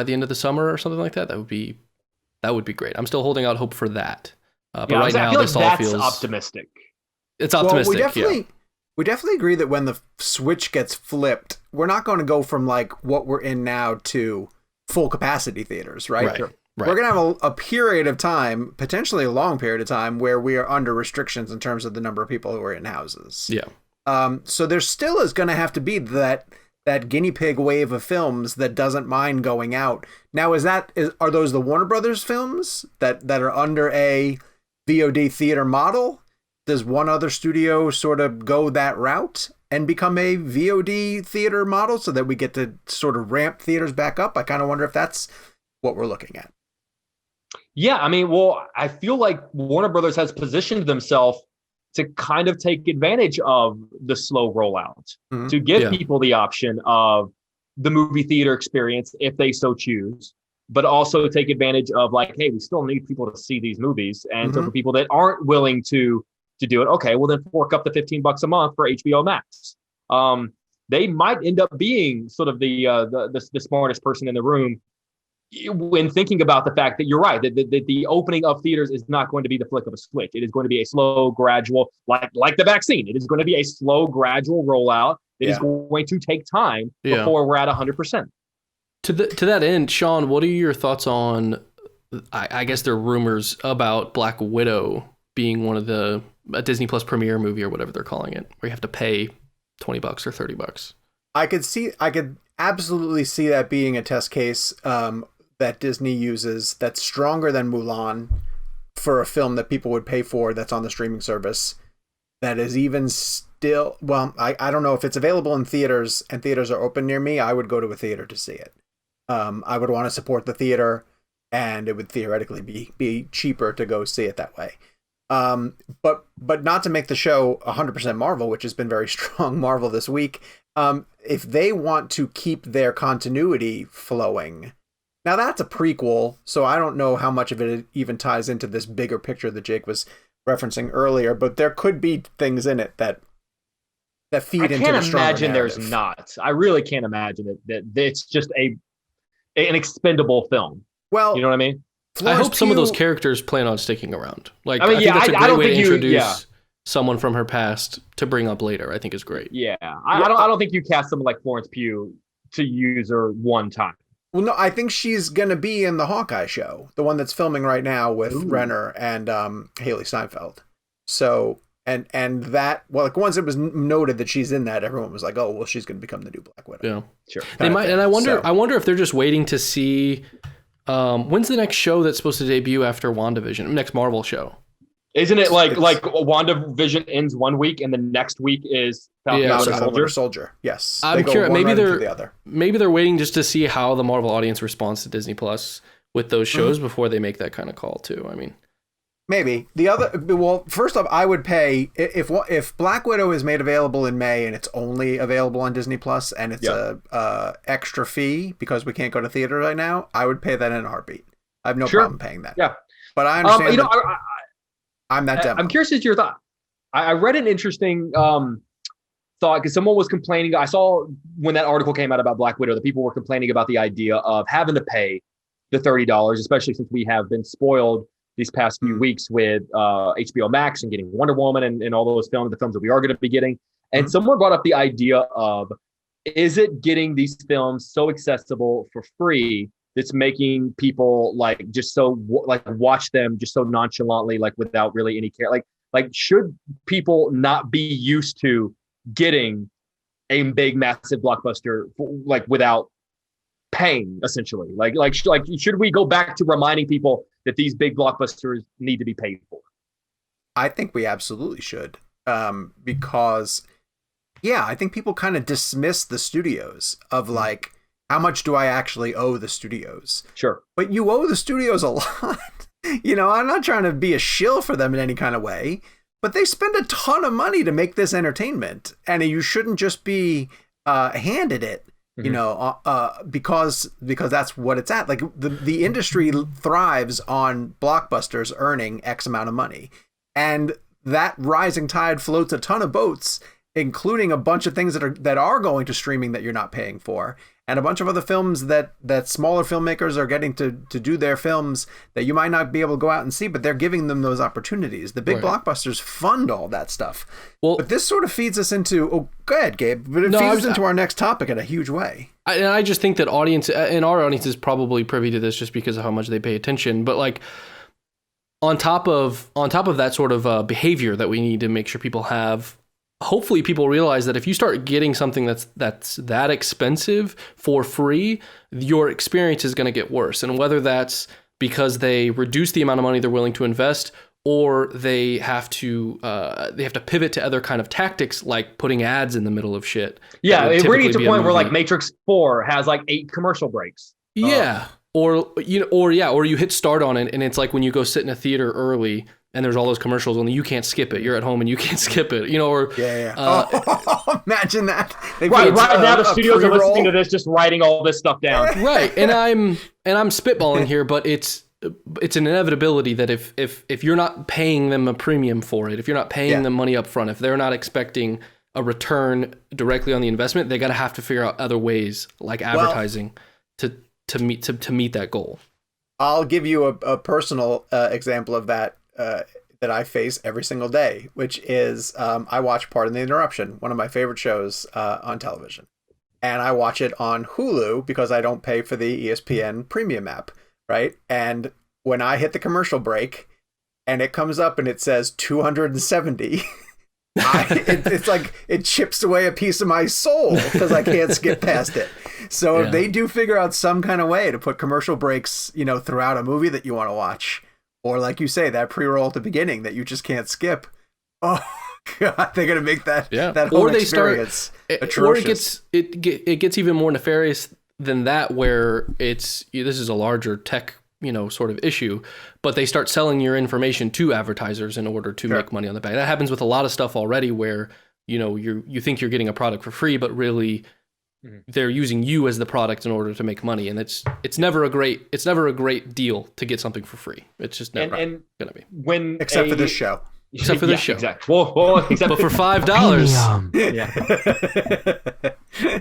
the end of the summer or something like that, that would be great. I'm still holding out hope for that. But right now, I feel this like all that's feels optimistic. It's optimistic. We definitely agree that when the switch gets flipped, we're not going to go from like what we're in now to full capacity theaters, right? Right. We're going to have a period of time, potentially a long period of time, where we are under restrictions in terms of the number of people who are in houses. Yeah. So there still is going to have to be that guinea pig wave of films that doesn't mind going out. Now, are those the Warner Brothers films that are under a VOD theater model? Does one other studio sort of go that route and become a VOD theater model so that we get to sort of ramp theaters back up? I kind of wonder if that's what we're looking at. Yeah, I mean, well, I feel like Warner Brothers has positioned themselves to kind of take advantage of the slow rollout, to give people the option of the movie theater experience if they so choose, but also take advantage of like, hey, we still need people to see these movies. And so for people that aren't willing to do it, okay, well then fork up the $15 a month for HBO Max. They might end up being sort of the smartest person in the room when thinking about the fact that you're right, that the opening of theaters is not going to be the flick of a switch. It is going to be a slow, gradual, like the vaccine. It is going to be a slow, gradual rollout. It is going to take time before we're at 100%. To that end, Sean, what are your thoughts on, I guess there are rumors about Black Widow being one of a Disney Plus premiere movie or whatever they're calling it, where you have to pay $20 or $30. I could absolutely see that being a test case that Disney uses that's stronger than Mulan for a film that people would pay for that's on the streaming service. That is even still, well, I don't know if it's available in theaters and theaters are open near me. I would go to a theater to see it. I would want to support the theater, and it would theoretically be cheaper to go see it that way. But not to make the show 100% Marvel, which has been very strong Marvel this week. If they want to keep their continuity flowing, now that's a prequel, so I don't know how much of it even ties into this bigger picture that Jake was referencing earlier, but there could be things in it that feed into the stronger narrative. There's not. I really can't imagine that it's just an expendable film. Well, you know what I mean? I hope some of those characters plan on sticking around. Like, I think that's a great way to introduce someone from her past to bring up later. I think is great. Yeah, I don't think you cast someone like Florence Pugh to use her one time. Well, no, I think she's gonna be in the Hawkeye show, the one that's filming right now with Renner and Haley Steinfeld. So and that, well, like once it was noted that she's in that, everyone was like, oh, well, she's gonna become the new Black Widow. Yeah, sure. They might, and I wonder if they're just waiting to see. When's the next show that's supposed to debut after WandaVision? Next Marvel show. Isn't it like WandaVision ends one week and the next week is Falcon Soldier? Yes. I'm curious. Maybe they're waiting just to see how the Marvel audience responds to Disney Plus with those shows before they make that kind of call too. I mean, maybe first off, I would pay if Black Widow is made available in May and it's only available on Disney Plus and it's a extra fee because we can't go to theater right now. I would pay that in a heartbeat. I have no problem paying that. Yeah, but I understand. I'm that demo. I'm curious as to your thought. I read an interesting thought because someone was complaining. I saw when that article came out about Black Widow, the people were complaining about the idea of having to pay the $30, especially since we have been spoiled these past few weeks with HBO Max and getting Wonder Woman and all those films, the films that we are going to be getting. And someone brought up the idea of, is it getting these films so accessible for free that's making people like just so like watch them just so nonchalantly, like without really any care? Like should people not be used to getting a big, massive blockbuster like without paying, essentially? Like should we go back to reminding people that these big blockbusters need to be paid for? I think we absolutely should, because I think people kind of dismiss the studios of like, how much do I actually owe the studios? Sure. But you owe the studios a lot. You know, I'm not trying to be a shill for them in any kind of way, but they spend a ton of money to make this entertainment, and you shouldn't just be handed it, you know, because that's what it's at. Like the industry thrives on blockbusters earning X amount of money, and that rising tide floats a ton of boats. including a bunch of things that are going to streaming that you're not paying for, and a bunch of other films that smaller filmmakers are getting to do their films that you might not be able to go out and see, but they're giving them those opportunities. The big blockbusters fund all that stuff. Well, but this sort of feeds us into, go ahead, Gabe, but it feeds us into our next topic in a huge way. I just think that our audience is probably privy to this just because of how much they pay attention. But like on top of that sort of behavior that we need to make sure people have, hopefully people realize that if you start getting something that's that expensive for free, your experience is going to get worse. And whether that's because they reduce the amount of money they're willing to invest, or they have to pivot to other kind of tactics like putting ads in the middle of shit. Yeah, we're getting to a point where like Matrix 4 has like 8 commercial breaks. Yeah. Or you hit start on it and it's like when you go sit in a theater early and there's all those commercials and you can't skip it. You're at home and you can't skip it, or imagine that. Right now the studios are listening to this, just writing all this stuff down. Right, and I'm spitballing here, but it's an inevitability that if you're not paying them a premium for it, if you're not paying them money up front, if they're not expecting a return directly on the investment, they got to have to figure out other ways like advertising to meet that goal. I'll give you a personal example of that that I face every single day, which is I watch Pardon the Interruption, one of my favorite shows on television. And I watch it on Hulu because I don't pay for the ESPN premium app, right? And when I hit the commercial break and it comes up and it says 270, it's like it chips away a piece of my soul because I can't skip past it. So if they do figure out some kind of way to put commercial breaks, throughout a movie that you want to watch, or like you say, that pre-roll at the beginning that you just can't skip. Oh God, they're gonna make that whole experience atrocious. Or it gets even more nefarious than that, where this is a larger tech sort of issue, but they start selling your information to advertisers in order to make money on the back. That happens with a lot of stuff already, where you think you're getting a product for free, but really they're using you as the product in order to make money, and it's never a great deal to get something for free. It's just never gonna be. Except for this show. Except for this show. Exactly. Well, but for $5.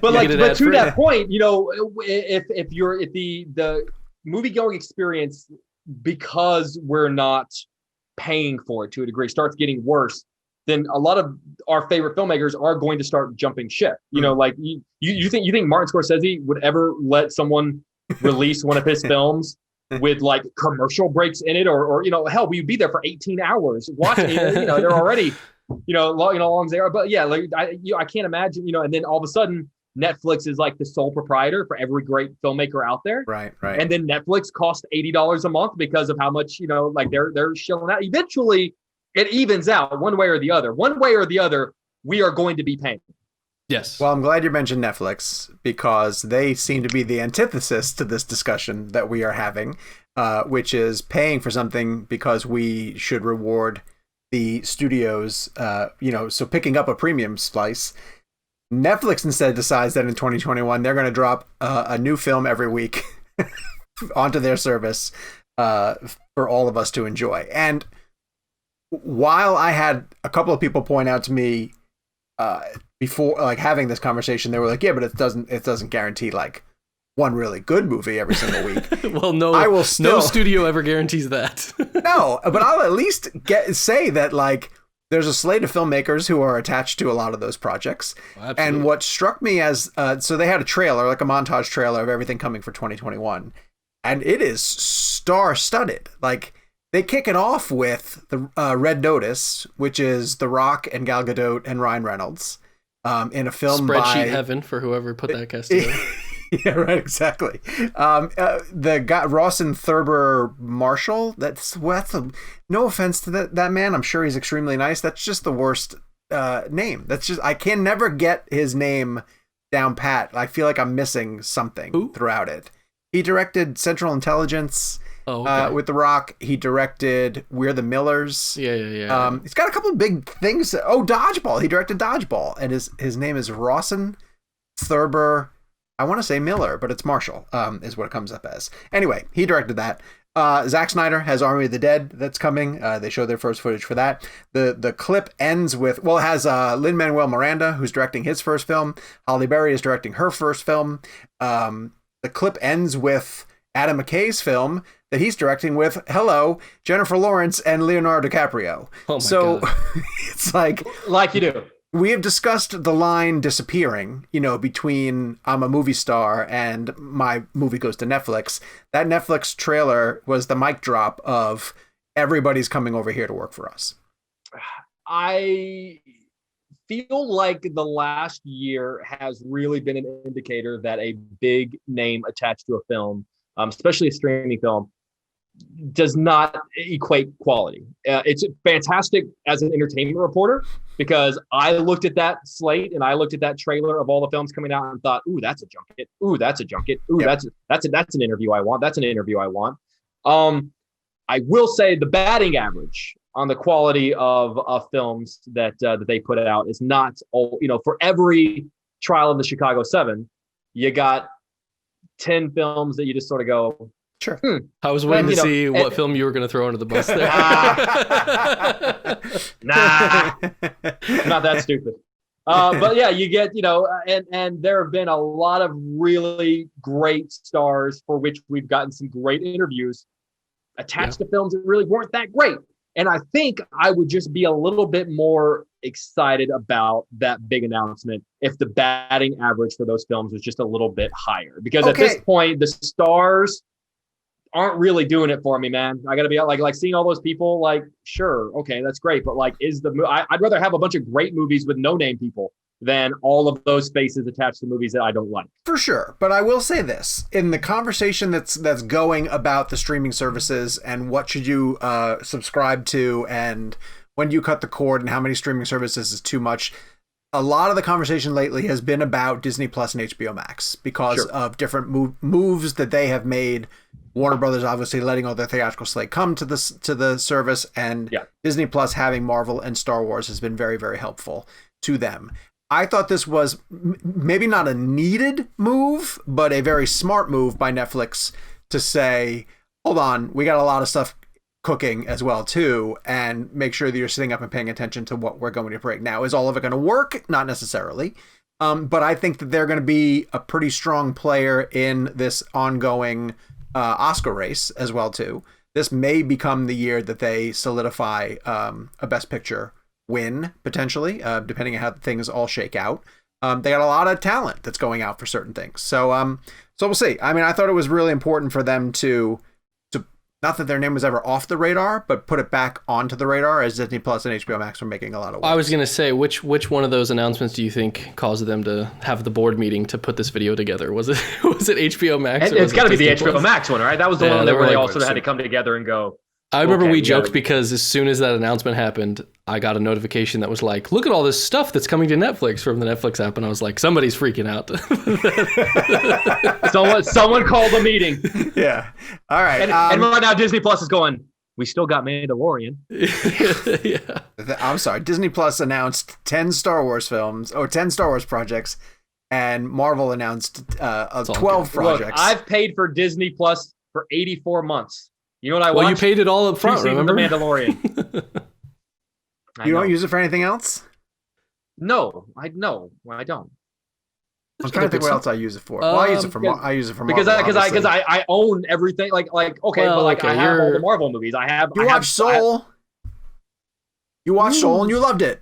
But to that point, if the movie going experience, because we're not paying for it to a degree, starts getting worse, then a lot of our favorite filmmakers are going to start jumping ship. Like you think Martin Scorsese would ever let someone release one of his films with like commercial breaks in it, or hell, we'd be there for 18 hours watching it. They're already long as they are. But yeah, like I can't imagine, and then all of a sudden Netflix is like the sole proprietor for every great filmmaker out there. Right. And then Netflix costs $80 a month because of how much, like they're shilling out. Eventually it evens out one way or the other. One way or the other, we are going to be paying. Yes. Well, I'm glad you mentioned Netflix, because they seem to be the antithesis to this discussion that we are having, which is paying for something because we should reward the studios, so picking up a premium slice. Netflix instead decides that in 2021 they're going to drop a new film every week onto their service for all of us to enjoy. And while I had a couple of people point out to me before, like, having this conversation, they were like, "Yeah, but it doesn't guarantee like one really good movie every single week." Well, no studio ever guarantees that. No, but I'll at least say that like there's a slate of filmmakers who are attached to a lot of those projects. Oh, and what struck me as so they had a trailer, like a montage trailer of everything coming for 2021, and it is star-studded. Like, they kick it off with the Red Notice, which is The Rock and Gal Gadot and Ryan Reynolds in a film Spreadsheet heaven for whoever put that cast together. Yeah, right, exactly. The guy, Rawson Thurber Marshall, that's no offense to that man. I'm sure he's extremely nice. That's just the worst name. I can never get his name down pat. I feel like I'm missing something throughout it. He directed Central Intelligence. With The Rock. He directed We're the Millers. Yeah. He's got a couple of big things. Dodgeball. He directed Dodgeball, and his name is Rawson Thurber I want to say Miller, but it's Marshall, is what it comes up as. Anyway, he directed that. Zack Snyder has Army of the Dead that's coming. They showed their first footage for that. The clip ends with, it has Lin-Manuel Miranda, who's directing his first film. Halle Berry is directing her first film. The clip ends with Adam McKay's film that he's directing with, Jennifer Lawrence and Leonardo DiCaprio. Oh my God. It's like you do. We have discussed the line disappearing, between I'm a movie star and my movie goes to Netflix. That Netflix trailer was the mic drop of everybody's coming over here to work for us. I feel like the last year has really been an indicator that a big name attached to a film, especially a streaming film, does not equate quality. It's fantastic as an entertainment reporter because I looked at that slate and I looked at that trailer of all the films coming out and thought, "Ooh, that's a junket. Ooh, that's a junket. Ooh, yep. that's an interview I want. That's an interview I want." I will say the batting average on the quality of films that they put out is not all. For every trial of the Chicago 7, you got 10 films that you just sort of go. Sure. I was waiting to see what film you were going to throw under the bus there. Nah, not that stupid. But yeah, you get, and there have been a lot of really great stars for which we've gotten some great interviews attached to films that really weren't that great. And I think I would just be a little bit more excited about that big announcement if the batting average for those films was just a little bit higher. Because at this point, the stars aren't really doing it for me, man. I gotta be like seeing all those people, sure, okay, that's great, but I'd rather have a bunch of great movies with no name people than all of those faces attached to movies that I don't like. For sure, but I will say this: in the conversation that's going about the streaming services and what should you subscribe to, and when do you cut the cord, and how many streaming services is too much. A lot of the conversation lately has been about Disney Plus and HBO Max because of different moves that they have made. Warner Brothers obviously letting all their theatrical slate come to the service, and Disney Plus having Marvel and Star Wars has been very, very helpful to them. I thought this was maybe not a needed move, but a very smart move by Netflix to say, hold on, we got a lot of stuff cooking as well too, and make sure that you're sitting up and paying attention to what we're going to break. Now, is all of it going to work? Not necessarily. But I think that they're going to be a pretty strong player in this ongoing Oscar race as well too. This may become the year that they solidify a Best Picture win potentially, depending on how things all shake out. They got a lot of talent that's going out for certain things, so we'll see. I mean, I thought it was really important for them to not that their name was ever off the radar, but put it back onto the radar as Disney Plus and HBO Max were making a lot of waves. I was going to say, which one of those announcements do you think caused them to have the board meeting to put this video together? Was it HBO Max? It's got to be the HBO Max one, right? That was the one that really all sort of had to come together and go. I remember we joked because as soon as that announcement happened, I got a notification that was like, look at all this stuff that's coming to Netflix from the Netflix app. And I was like, somebody's freaking out. someone called a meeting. Yeah. All right. And right now Disney Plus is going, we still got Mandalorian. Yeah. I'm sorry. Disney Plus announced 10 Star Wars films, or 10 Star Wars projects, and Marvel announced 12 projects. Look, I've paid for Disney Plus for 84 months. You know what I watched? Well, you paid it all up front, remember? The Mandalorian. You don't use it for anything else? No, I don't. I'm trying to think what else I use it for. Well, I use it for Marvel, because I own everything. I have all the Marvel movies. You watched Soul. You watched Soul and you loved it.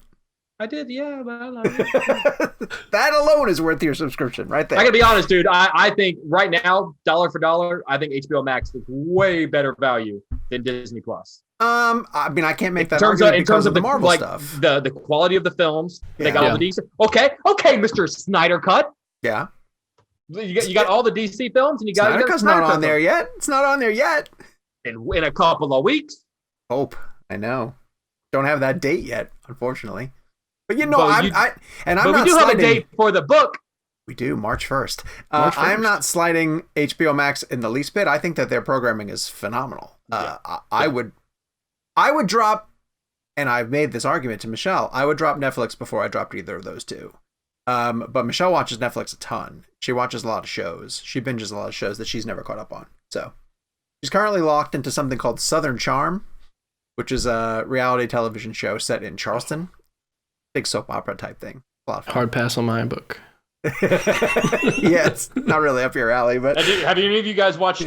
I did, yeah, but I love it. That alone is worth your subscription, right there. I gotta be honest, dude. I think right now, dollar for dollar, I think HBO Max is way better value than Disney Plus. I mean, I can't make that argument in terms of the Marvel stuff. The quality of the films, they got all the DC. Okay, Mr. Snyder Cut. Yeah. You got all the DC films, and you got Snyder Cut's not on there yet. It's not on there yet. In a couple of weeks. Hope. I know. Don't have that date yet, unfortunately. But I'm not. We do have a date for the book. We do, March 1st. I'm not sliding HBO Max in the least bit. I think that their programming is phenomenal. I would drop, and I've made this argument to Michelle, I would drop Netflix before I dropped either of those two. But Michelle watches Netflix a ton. She watches a lot of shows. She binges a lot of shows that she's never caught up on. So she's currently locked into something called Southern Charm, which is a reality television show set in Charleston. Big soap opera type thing. A lot of fun. Hard pass on my book. Yeah, it's not really up your alley, but Have any of you guys watched?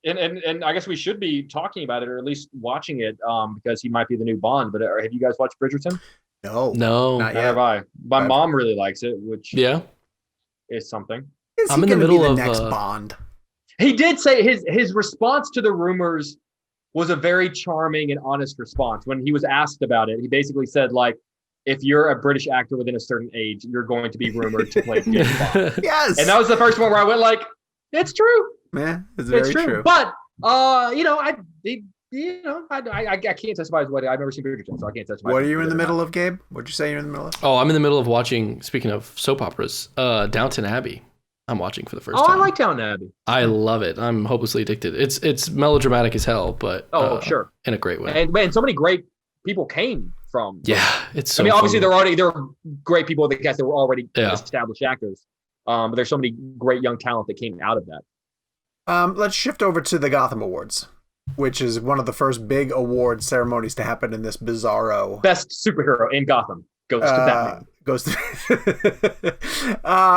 And I guess we should be talking about it, or at least watching it, because he might be the new Bond. But have you guys watched Bridgerton? no, No. not Neither yet. have I. My mom really likes it, which is something. Is I'm he in the gonna be middle the of, next Bond? He did say his response to the rumors was a very charming and honest response. When he was asked about it, he basically said, like, if you're a British actor within a certain age, you're going to be rumored to play James Bond. Yes, And that was the first one where I went like, it's true. man, it's very true. But I can't testify as what I've never seen Bridgerton, so I can't testify. What are you in the middle of, Gabe? What'd you say you're in the middle of? Oh, I'm in the middle of watching, speaking of soap operas, Downton Abbey. I'm watching for the first Oh, time. I like Downton Abbey. I love it. I'm hopelessly addicted. It's melodramatic as hell, but Sure, in a great way. and man, so many great people came from. Yeah, it's so I mean, obviously funny. there are great people that cast that were already established actors. But there's so many great young talent that came out of that. Let's shift over to the Gotham Awards, which is one of the first big award ceremonies to happen in this bizarro. Best superhero in Gotham goes to Batman.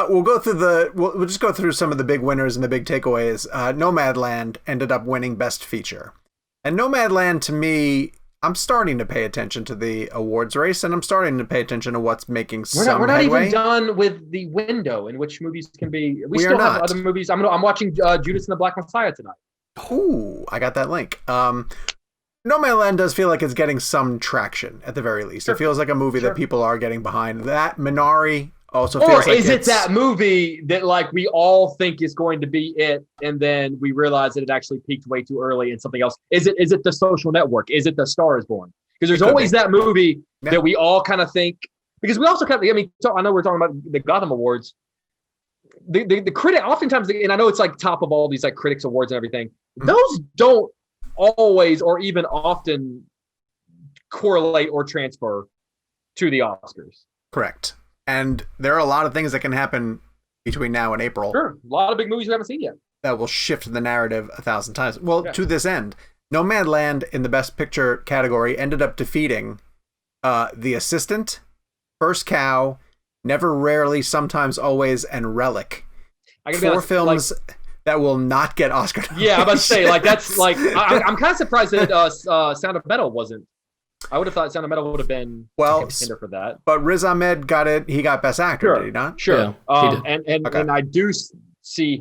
We'll just go through some of the big winners and the big takeaways. Nomadland ended up winning Best Feature, and Nomadland, to me, I'm starting to pay attention to the awards race, and I'm starting to pay attention to what's making We're not headway. even done with the window in which movies can be. We are still have not. other movies. I'm watching Judas and the Black Messiah tonight. Ooh, I got that link. Nomadland does feel like it's getting some traction at the very least. Sure. It feels like a movie Sure. that people are getting behind. That Minari also Or feels like is it that movie that like we all think is going to be it, and then we realize that it actually peaked way too early and something else? Is it The Social Network? Is it The Star Is Born? Because there's always that movie that we all kind of think. Because we also kind of, I know we're talking about the Gotham Awards. The critic oftentimes, and I know it's like top of all these like critics awards and everything. Those don't always or even often correlate or transfer to the Oscars. Correct. And there are a lot of things that can happen between now and April. Sure. A lot of big movies we haven't seen yet. That will shift the narrative 1,000 times. Well, Yeah. to this end, Nomadland in the Best Picture category ended up defeating The Assistant, First Cow, Never, Rarely, Sometimes, Always, and Relic. I gotta be 4 honest, films that will not get Oscar nominations. Yeah, I'm about to say, like, that's like, I'm kind of surprised that Sound of Metal wasn't. I would have thought Sound of Metal would have been a contender for that. But Riz Ahmed got it. He got Best Actor, Sure. did he not? Sure. Yeah, he did. And I do see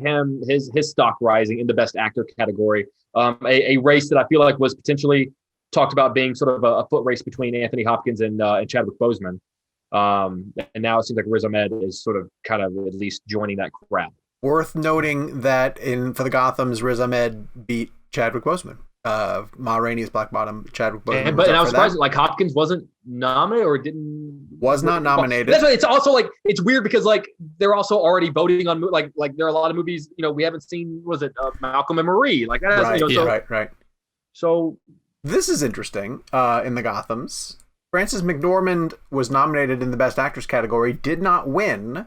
his stock rising in the Best Actor category. A race that I feel like was potentially talked about being sort of a foot race between Anthony Hopkins and Chadwick Boseman. And now it seems like Riz Ahmed is sort of kind of at least joining that crowd. Worth noting that for the Gothams, Riz Ahmed beat Chadwick Boseman. Ma Rainey's Black Bottom, Chadwick Boseman. And I was surprised that like Hopkins wasn't nominated or was not nominated. That's why it's also like it's weird because like they're also already voting on like there are a lot of movies we haven't seen. Was it Malcolm and Marie? Like that. Right, right. So this is interesting. In the Gothams, Frances McDormand was nominated in the Best Actress category, did not win.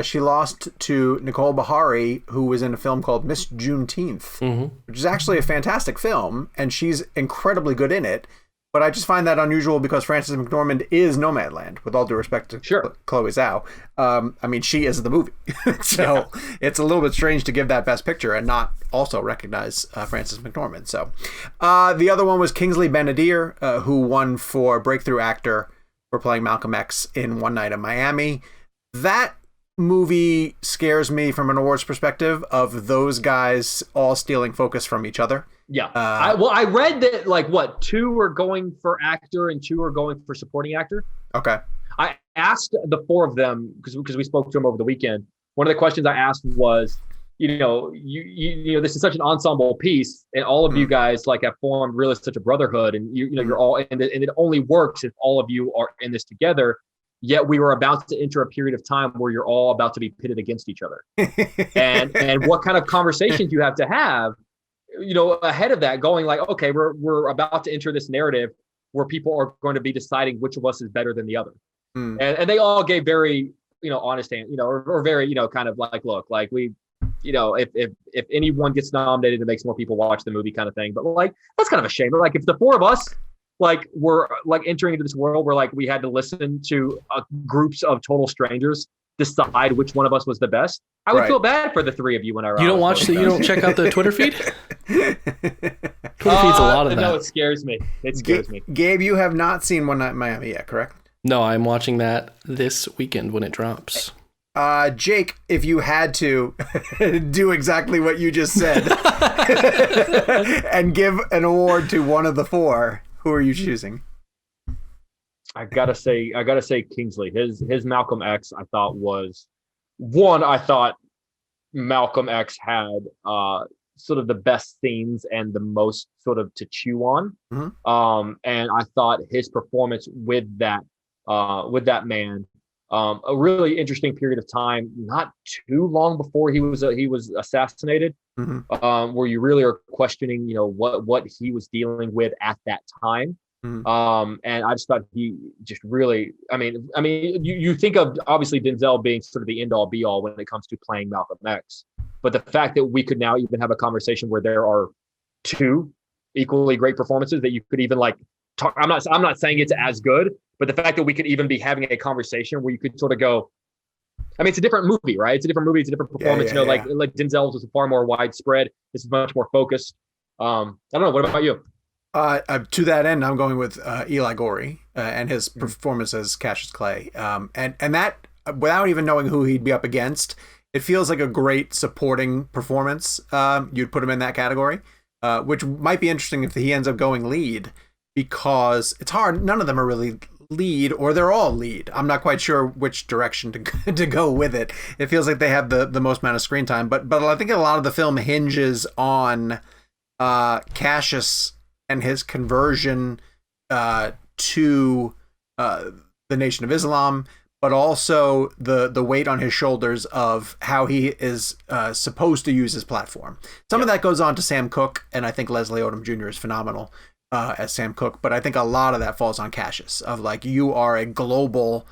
She lost to Nicole Bahari, who was in a film called Miss Juneteenth, which is actually a fantastic film, and she's incredibly good in it. But I just find that unusual because Frances McDormand is Nomadland, with all due respect to Chloe Zhao. I mean, she is the movie. So it's a little bit strange to give that Best Picture and not also recognize Frances McDormand. So the other one was Kingsley Ben-Adir, who won for Breakthrough Actor for playing Malcolm X in One Night in Miami. That movie scares me from an awards perspective of those guys all stealing focus from each other. Yeah. I read that like 2 are going for actor and 2 are going for supporting actor. Okay. I asked the 4 of them because we spoke to them over the weekend. One of the questions I asked was, you this is such an ensemble piece, and all of you guys like have formed really such a brotherhood, and you're all and it only works if all of you are in this together. Yet we were about to enter a period of time where you're all about to be pitted against each other. and what kind of conversations you have to have, ahead of that, going like, okay, we're about to enter this narrative where people are going to be deciding which of us is better than the other. And they all gave very honest and, or very, kind of like, look, like we, if anyone gets nominated, it makes more people watch the movie kind of thing. But like, that's kind of a shame. Like if the four of us, like were like entering into this world where like we had to listen to groups of total strangers decide which one of us was the best, I would feel bad for the three of you when I You don't watch you don't check out the Twitter feed? Twitter feed's a lot of that. No, it scares me. It scares me. Gabe, you have not seen One Night in Miami yet, correct? No, I'm watching that this weekend when it drops. Jake, if you had to do exactly what you just said and give an award to one of the four, who are you choosing? I gotta say Kingsley. His Malcolm X I thought was one. I thought Malcolm X had sort of the best scenes and the most sort of to chew on. Mm-hmm. And I thought his performance with that man, a really interesting period of time, not too long before he was assassinated, mm-hmm. Where you really are questioning, what he was dealing with at that time. Mm-hmm. And I just thought he just really, I mean, you think of obviously Denzel being sort of the end all be all when it comes to playing Malcolm X, but the fact that we could now even have a conversation where there are two equally great performances that you could even like talk. I'm not saying it's as good, but the fact that we could even be having a conversation where you could sort of go, I mean, it's a different movie, right? It's a different movie. It's a different performance. Like Denzel's was far more widespread. This is much more focused. I don't know. What about you? To that end, I'm going with Eli Gorey and his performance as Cassius Clay. And that, without even knowing who he'd be up against, it feels like a great supporting performance. You'd put him in that category, which might be interesting if he ends up going lead, because it's hard. None of them are really lead, or they're all lead. I'm not quite sure which direction to go with it. It feels like they have the most amount of screen time, but I think a lot of the film hinges on Cassius and his conversion to the Nation of Islam, but also the weight on his shoulders of how he is supposed to use his platform. Some of that goes on to Sam Cooke, and I think Leslie Odom Jr. is phenomenal as Sam Cooke, but I think a lot of that falls on Cassius, of like, you are a global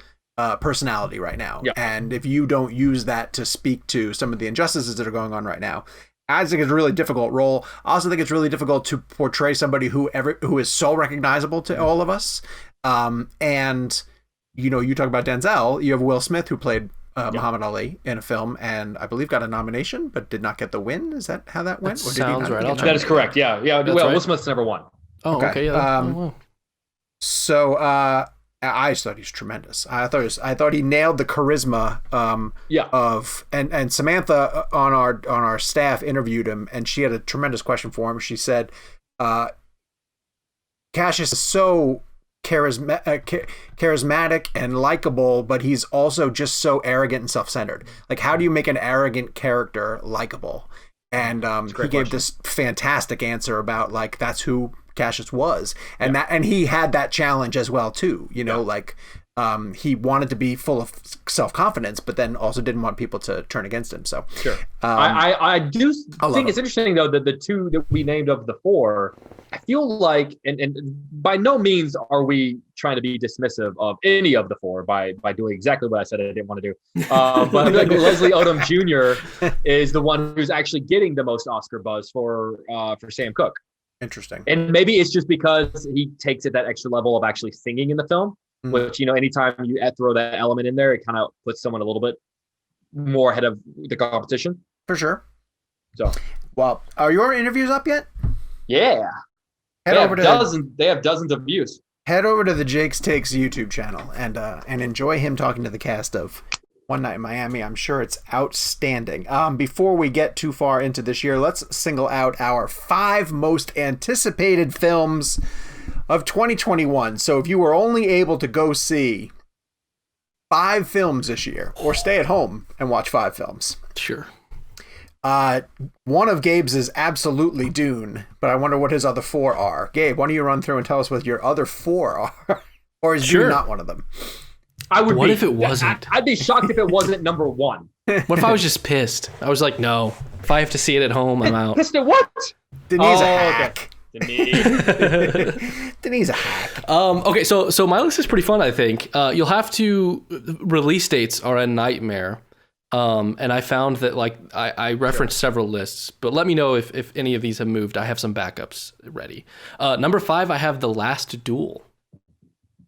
personality right now, and if you don't use that to speak to some of the injustices that are going on right now, I think it's a really difficult role. I also think it's really difficult to portray somebody who is so recognizable to all of us. And you talk about Denzel. You have Will Smith, who played Muhammad Ali in a film, and I believe got a nomination, but did not get the win. Is that how that went? That sounds right. That is correct. Yeah. Well, right. Will Smith's never won. Oh, okay. So I just thought he's tremendous. I thought he nailed the charisma of and Samantha on our staff interviewed him, and she had a tremendous question for him. She said, Cassius is so charismatic and likable, but he's also just so arrogant and self-centered. Like, how do you make an arrogant character likable? And he gave this fantastic answer about, like, that's who Cassius was, and he had that challenge as well too. He wanted to be full of self-confidence, but then also didn't want people to turn against him. So sure. I do think it's interesting though that the two that we named of the four, I feel like, and by no means are we trying to be dismissive of any of the four by doing exactly what I said I didn't want to do. But I feel like Leslie Odom Jr. is the one who's actually getting the most Oscar buzz for Sam Cooke. Interesting. And maybe it's just because he takes it that extra level of actually singing in the film, which, anytime you throw that element in there, it kind of puts someone a little bit more ahead of the competition. For sure. So, well, are your interviews up yet? Yeah. They have dozens of views. Head over to the Jake's Takes YouTube channel and enjoy him talking to the cast of One Night in Miami. I'm sure it's outstanding. Before we get too far into this year, let's single out our 5 most anticipated films of 2021. So if you were only able to go see 5 films this year, or stay at home and watch 5 films. Sure. One of Gabe's is absolutely Dune, but I wonder what his other 4 are. Gabe, why don't you run through and tell us what your other 4 are? Or is Dune not one of them? What if it wasn't? I'd be shocked if it wasn't number 1. What if I was just pissed? I was like, no. If I have to see it at home, I'm out. Pissed at what? Denise a hack. Okay. Denise a hack. Okay, so my list is pretty fun, I think. You'll have to... Release dates are a nightmare. And I found that, like, I referenced several lists, but let me know if any of these have moved. I have some backups ready. Number 5, I have The Last Duel.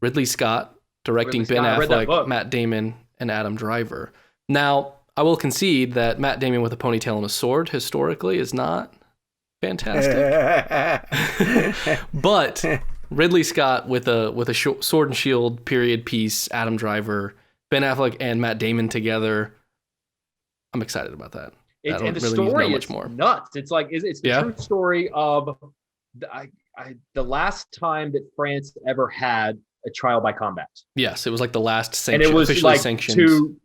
Ridley Scott directing Ben Affleck, Matt Damon, and Adam Driver. Now, I will concede that Matt Damon with a ponytail and a sword historically is not fantastic. But Ridley Scott with a sword and shield period piece, Adam Driver, Ben Affleck, and Matt Damon together. I'm excited about that. And the story is nuts. It's like it's the true story of the last time that France ever had a trial by combat. Yes, it was like the last sanction, and it was officially like sanctioned. 2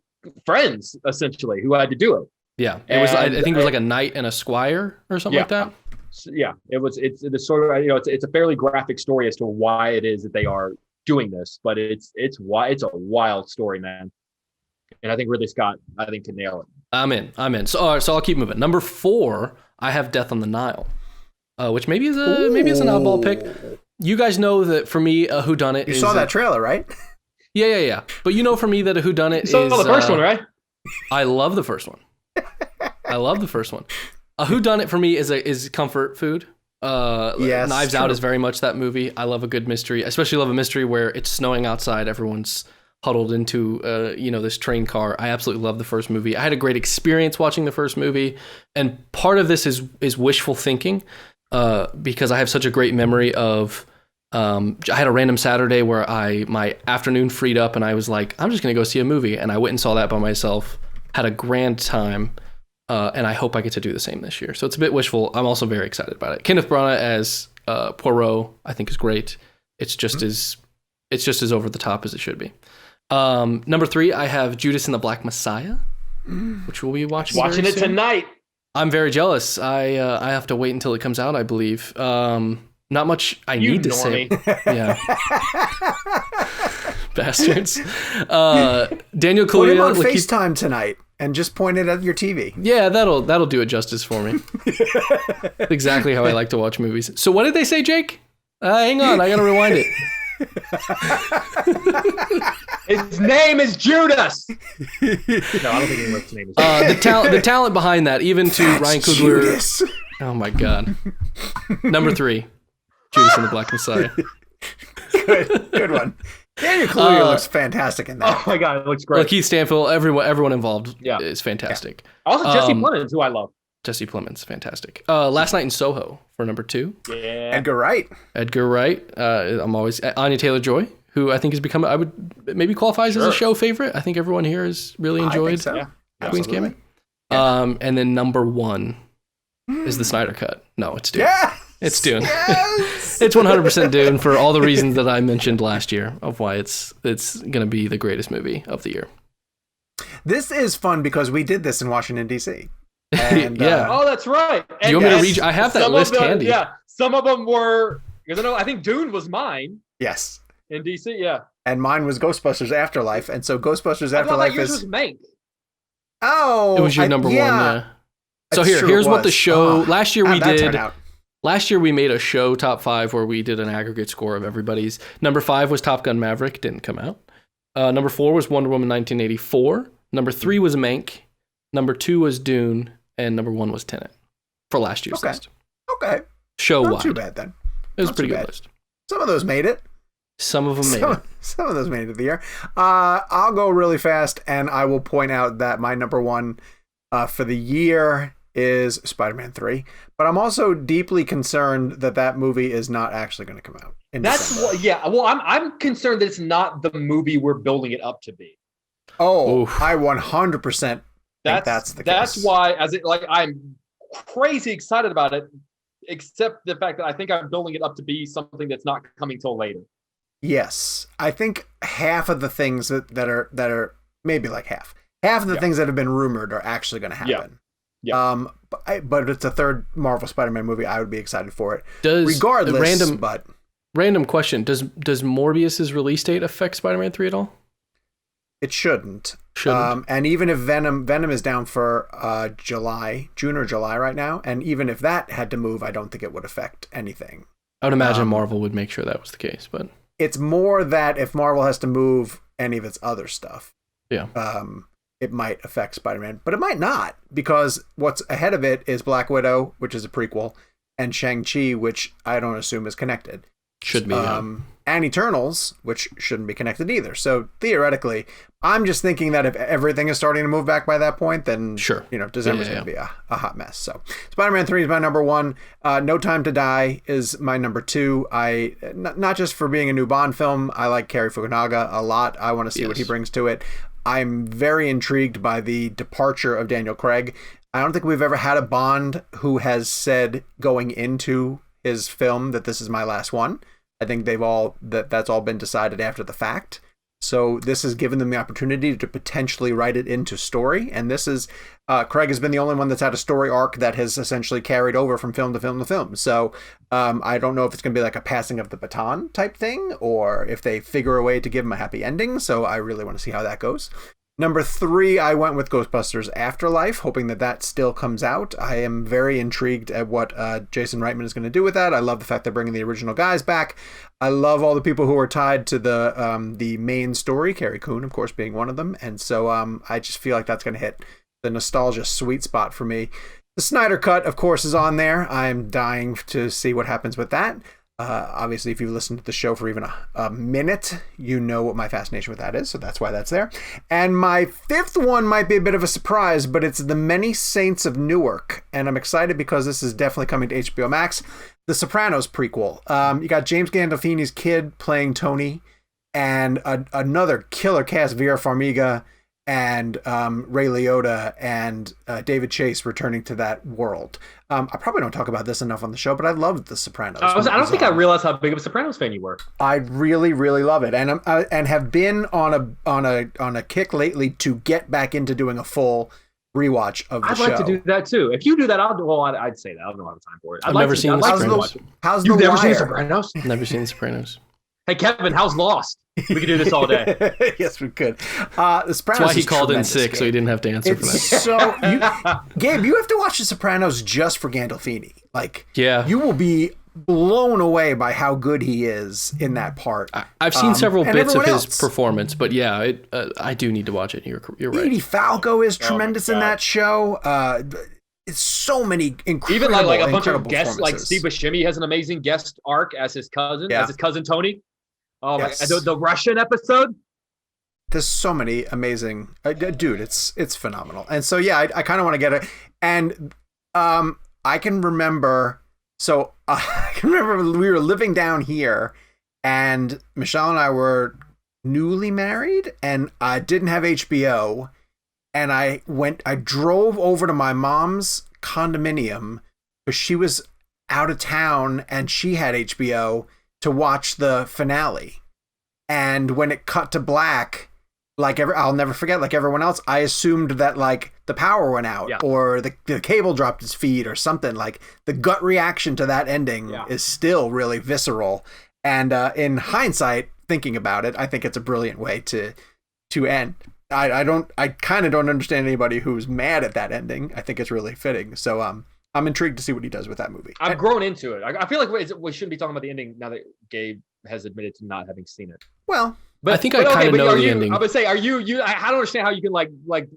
friends essentially who had to do it. Yeah, it was. I think it was like a knight and a squire or something like that. Yeah, it was. It's the sort of it's a fairly graphic story as to why it is that they are doing this, but it's a wild story, man. And I think Ridley Scott, can nail it. I'm in. So I'll keep moving. Number 4, I have Death on the Nile, which maybe is an oddball pick. You guys know that for me, a whodunit. You saw that trailer, right? Yeah. But you know, for me, that a whodunit is. You saw the first one, right? I love the first one. A whodunit for me is comfort food. Yes, Knives Out is very much that movie. I love a good mystery. I especially love a mystery where it's snowing outside. Everyone's huddled into this train car. I absolutely love the first movie. I had a great experience watching the first movie, and part of this is wishful thinking, because I have such a great memory of I had a random Saturday where my afternoon freed up and I was like, I'm just gonna go see a movie, and I went and saw that by myself. Had a grand time, and I hope I get to do the same this year. So it's a bit wishful. I'm also very excited about it. Kenneth Branagh as Poirot, I think, is great. It's just as over the top as it should be. Number 3, I have Judas and the Black Messiah, which we'll be watching it tonight. I'm very jealous. I have to wait until it comes out, I believe. Not much I need to say. Yeah. Bastards. Daniel Kaluuya. Put him on FaceTime tonight and just point it at your TV. Yeah, that'll do it justice for me. Exactly how I like to watch movies. So what did they say, Jake? Hang on, I gotta rewind it. His name is Judas. No, I don't think anyone's name is Judas. The talent behind that, even to Ryan Coogler. Judas. Oh my God. Number 3, Judas and the Black Messiah. Good one. Daniel Kaluuya looks fantastic in that. Oh my God, it looks great. Keith Stanfield, everyone involved is fantastic. Yeah. Also Jesse Plemons, who I love. Jesse Plemons, fantastic. Last Night in Soho for number 2. Yeah. Edgar Wright. I'm always Anya Taylor-Joy, who I think has become, I would maybe qualifies as a show favorite. I think everyone here has really enjoyed Queen's Gambit. Yeah. And then number 1 is the Snyder Cut. No, it's Dune. Yeah. It's Dune. Yes! It's 100% Dune for all the reasons that I mentioned last year of why it's going to be the greatest movie of the year. This is fun because we did this in Washington, D.C. And, oh, that's right. Do you want me to read? I have that list handy. Yeah, some of them were, because I think Dune was mine. Yes. In DC, yeah. And mine was Ghostbusters Afterlife, and so Ghostbusters Afterlife yours was Mank. Oh, it was your number 1. Yeah. So here's what the show. Last year we did. Last year we made a show top 5 where we did an aggregate score of everybody's. Number 5 was Top Gun Maverick, didn't come out. Number 4 was Wonder Woman 1984. Number 3 was Mank. Number 2 was Dune, and number 1 was Tenet for last year's list. Okay. Show-wide. Not too bad then. It was a pretty good list. Some of those made it. Some of them made it. Some of those made it of the year. I'll go really fast, and I will point out that my number 1 for the year is Spider-Man 3. But I'm also deeply concerned that movie is not actually going to come out. Well, I'm concerned that it's not the movie we're building it up to be. Oh, oof. I 100% think that's the case. That's why, I'm crazy excited about it, except the fact that I think I'm building it up to be something that's not coming till later. Yes, I think half of the things that are maybe like half of the things that have been rumored are actually going to happen. Yeah. But it's a third Marvel Spider-Man movie. I would be excited for it. Random question: Does Morbius's release date affect Spider-Man 3 at all? It shouldn't. And even if Venom is down for June or July right now, and even if that had to move, I don't think it would affect anything. I would imagine Marvel would make sure that was the case, but it's more that if Marvel has to move any of its other stuff, yeah, it might affect Spider-Man, but it might not, because what's ahead of it is Black Widow, which is a prequel, and Shang-Chi, which I don't assume is connected. Should be. And Eternals, which shouldn't be connected either. So theoretically, I'm just thinking that if everything is starting to move back by that point, then sure, December's going to be a hot mess. So Spider-Man 3 is my number one. No Time to Die is my number two. Not just for being a new Bond film, I like Cary Fukunaga a lot. I want to see what he brings to it. I'm very intrigued by the departure of Daniel Craig. I don't think we've ever had a Bond who has said going into his film that this is my last one. I think that's all been decided after the fact. So this has given them the opportunity to potentially write it into story. And this is, Craig has been the only one that's had a story arc that has essentially carried over from film to film to film. So I don't know if it's going to be like a passing of the baton type thing, or if they figure a way to give him a happy ending. So I really want to see how that goes. Number three, I went with Ghostbusters Afterlife, hoping that still comes out. I am very intrigued at what Jason Reitman is going to do with that. I love the fact they're bringing the original guys back. I love all the people who are tied to the main story, Carrie Coon, of course, being one of them. And so I just feel like that's going to hit the nostalgia sweet spot for me. The Snyder Cut, of course, is on there. I'm dying to see what happens with that. Obviously, if you've listened to the show for even a minute, you know what my fascination with that is, so that's why that's there. And my fifth one might be a bit of a surprise, but it's The Many Saints of Newark, and I'm excited because this is definitely coming to HBO Max. The Sopranos prequel. You got James Gandolfini's kid playing Tony, and another killer cast, Vera Farmiga and Ray Liotta and David Chase returning to that world. I probably don't talk about this enough on the show, but I loved The Sopranos. I don't think I realized how big of a Sopranos fan you were. I really, really love it, and and have been on a kick lately to get back into doing a full rewatch of the show. I'd like to do that too. If you do that, I'd say that. I don't know how time for it. I've never seen The Sopranos. You've never seen The Sopranos? Never seen The Sopranos. Hey, Kevin, how's Lost? We could do this all day. Yes, we could. The Sopranos. That's why he called in sick, Gabe. So he didn't have to answer for that. So, Gabe, you have to watch The Sopranos just for Gandolfini. You will be blown away by how good he is in that part. I've seen several bits of his performance, but yeah, I do need to watch it. You're right. Edie Falco is tremendous in that show. It's so many incredible, even like a bunch of guests, like Steve Buscemi has an amazing guest arc as his cousin, Tony. Oh my God, the Russian episode. There's so many amazing, dude. It's phenomenal. And so I kind of want to get it. And I can remember. So I can remember we were living down here, and Michelle and I were newly married, and I didn't have HBO. And I drove over to my mom's condominium because she was out of town and she had HBO to watch the finale. And when it cut to black, I'll never forget, like everyone else, I assumed that the power went out or the cable dropped its feed or something. Like the gut reaction to that ending is still really visceral. And in hindsight, thinking about it, I think it's a brilliant way to end. I kind of don't understand anybody who's mad at that ending. I think it's really fitting. So I'm intrigued to see what he does with that movie. I've grown into it. I feel like we shouldn't be talking about the ending now that Gabe has admitted to not having seen it. Well, I think I kind of know the ending. I would say, are you? I don't understand how you can like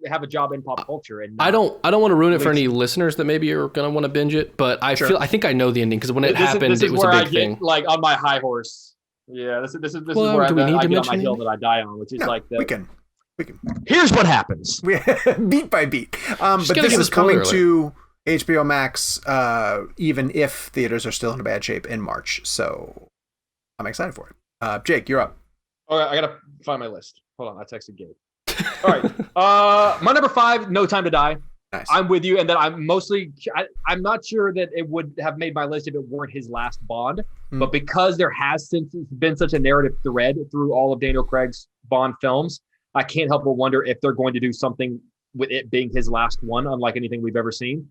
have a job in pop culture and I don't want to ruin it for any listeners that maybe are going to want to binge it, but I think I know the ending because when it happened, it was a big thing. Like on my high horse. Yeah, this is where I get on my hill that I die on, which is we can. Here's what happens. Beat by beat. But this is coming to HBO Max, even if theaters are still in bad shape in March. So I'm excited for it. Jake, you're up. All right, I got to find my list. Hold on, I texted Gabe. All right. My number 5, No Time to Die. Nice. I'm with you, and that I'm I'm not sure that it would have made my list if it weren't his last Bond. But because there has since been such a narrative thread through all of Daniel Craig's Bond films, I can't help but wonder if they're going to do something with it being his last one, unlike anything we've ever seen.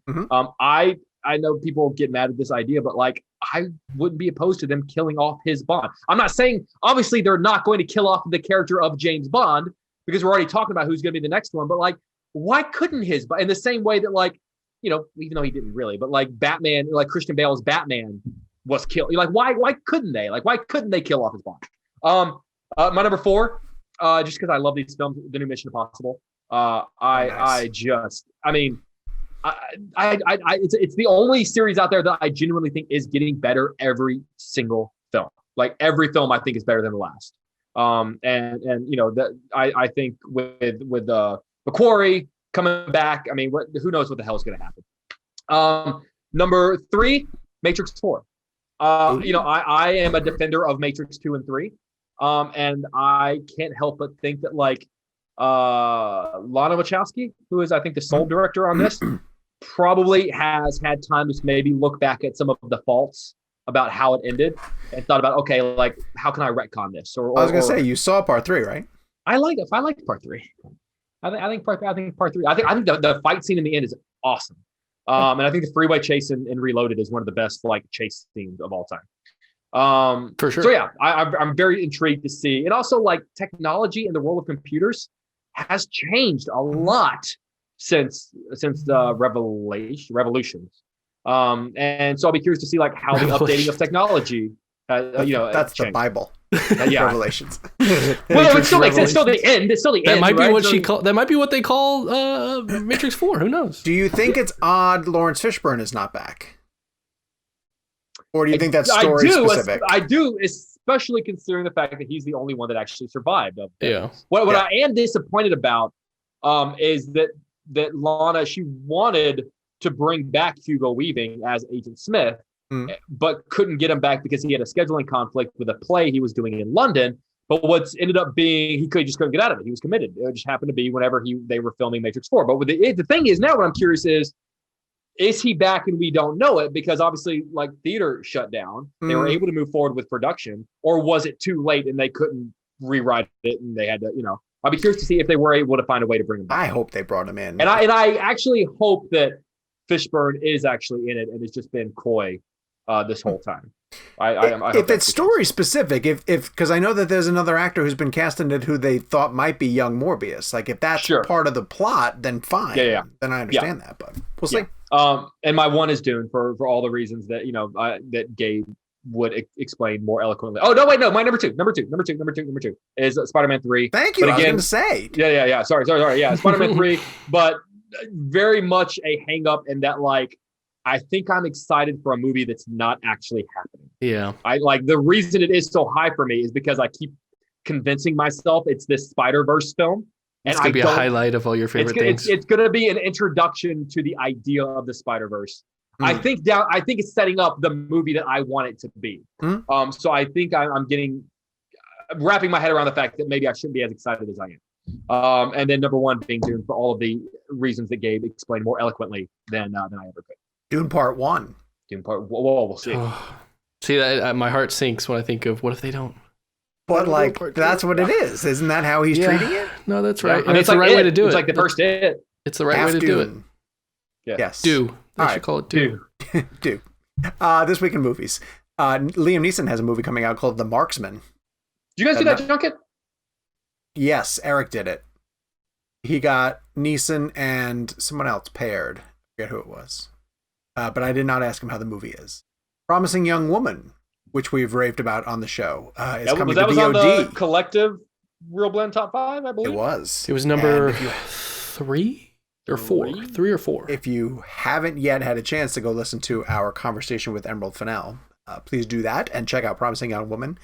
I know people get mad at this idea, but I wouldn't be opposed to them killing off his Bond. I'm not saying, obviously, they're not going to kill off the character of James Bond because we're already talking about who's going to be the next one. But why couldn't his, in the same way that even though he didn't really, but Batman, Christian Bale's Batman was killed. Like, why couldn't they? Like, why couldn't they kill off his boss? My number 4, just because I love these films, the new Mission Impossible. It's the only series out there that I genuinely think is getting better every single film. Like, every film I think is better than the last. And you know, that I think with Macquarie coming back, I mean, who knows what the hell is going to happen. Number 3, Matrix 4. You know, I am a defender of Matrix 2 and 3. And I can't help but think that, like, Lana Wachowski, who is, I think, the sole director on this, probably has had time to maybe look back at some of the faults about how it ended and thought about, okay, like, how can I retcon this? Or I was gonna say, you saw part 3, right? I liked part 3. I think part 3. I think the fight scene in the end is awesome. And I think the freeway chase in Reloaded is one of the best, like, chase scenes of all time. For sure. So yeah, I'm very intrigued to see. And also, like, technology and the role of computers has changed a lot since the revolutions. And so I'll be curious to see, like, how the updating of technology, you know, that's changed. the Bible. Yeah. Revelations. Well, it's still the end. It's still the end. That might be right? what she call. That might be what they call Matrix 4. Who knows? Do you think it's odd Lawrence Fishburne is not back? Or do you think that's story specific? I do, especially considering the fact that he's the only one that actually survived. Yeah. What I am disappointed about is that Lana, she wanted to bring back Hugo Weaving as Agent Smith, but couldn't get him back because he had a scheduling conflict with a play he was doing in London. But what's ended up being, he just couldn't get out of it. He was committed. It just happened to be whenever they were filming Matrix 4. But the thing is, now what I'm curious is he back and we don't know it? Because obviously, like, theater shut down. They were able to move forward with production, or was it too late and they couldn't rewrite it and they had to, you know? I'll be curious to see if they were able to find a way to bring him back. I hope they brought him in. And I actually hope that Fishburne is actually in it and has just been coy this whole time. I if it's story specific, if because I know that there's another actor who's been cast in it who they thought might be young Morbius. Like, if that's part of the plot, then fine. Yeah. Then I understand that, but we'll see. And my 1 is Dune for all the reasons that, you know, that Gabe would explain more eloquently. Oh, no, wait, no, my number two is Spider-Man 3. Thank you. But again, I was going to say. Yeah. Sorry. Yeah, Spider-Man 3, but very much a hang up in that, like, I think I'm excited for a movie that's not actually happening. Yeah. I like, the reason it is so high for me is because I keep convincing myself it's this Spider-Verse film. And it's going to be a highlight of all your favorite things. It's going to be an introduction to the idea of the Spider-Verse. I think it's setting up the movie that I want it to be. So I think I'm wrapping my head around the fact that maybe I shouldn't be as excited as I am. And then number 1 being Dune for all of the reasons that Gabe explained more eloquently than I ever could. Dune Part 1. We'll see. See, that my heart sinks when I think of what if they don't. But, like, that's what it is. Isn't that how he's treating it? No, that's right. Yeah. I mean, it's the right way to do it. It's like the first hit. It's the right way to do it. Yeah. Yes. Do. They should call it Do. Do. This week in movies. Liam Neeson has a movie coming out called The Marksman. Did you guys see that junket? Yes, Eric did it. He got Neeson and someone else paired. I forget who it was. But I did not ask him how the movie is. Promising Young Woman, which we've raved about on the show, is coming to VOD. Was on the collective Real Blend Top 5, I believe? It was. It was number 3 or 4? 3 or 4. If you haven't yet had a chance to go listen to our conversation with Emerald Fennell, please do that and check out Promising Young Woman.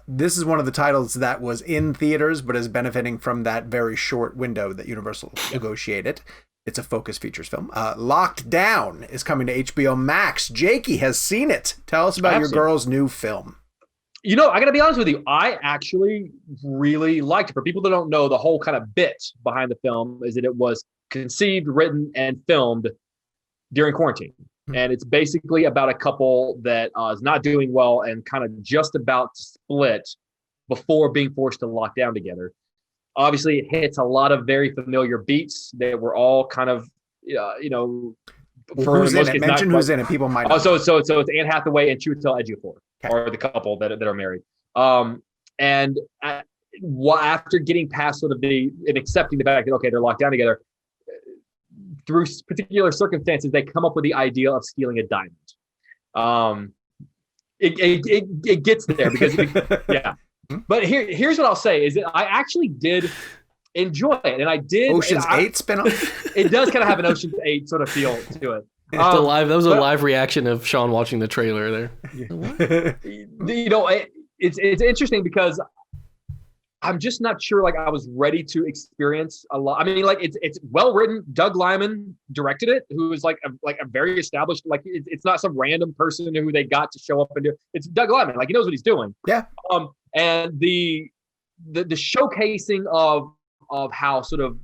This is one of the titles that was in theaters but is benefiting from that very short window that Universal negotiated. It's a Focus Features film. Locked Down is coming to HBO Max. Jakey has seen it. Tell us about your girl's new film. You know, I got to be honest with you. I actually really liked it. For people that don't know, the whole kind of bit behind the film is that it was conceived, written, and filmed during quarantine. And it's basically about a couple that is not doing well and kind of just about to split before being forced to lock down together. Obviously, it hits a lot of very familiar beats that were all kind of, who's in it? Mention who's in it. People might know. So it's Anne Hathaway and Chiwetel Ejiofor, are the couple that are married. And after getting past sort of and accepting the fact that, okay, they're locked down together, through particular circumstances, they come up with the idea of stealing a diamond. it gets there because yeah. But here's what I'll say is that I actually did enjoy it, and I did. Ocean's 8 spinoff. It does kind of have an Ocean's 8 sort of feel to it. That was a live reaction of Sean watching the trailer there. You know, it's interesting because I'm just not sure. Like, I was ready to experience a lot. I mean, like, it's well written. Doug Liman directed it, who is like a very established. Like, it's not some random person who they got to show up and do. It's Doug Liman. Like, he knows what he's doing. Yeah. And the showcasing of how sort of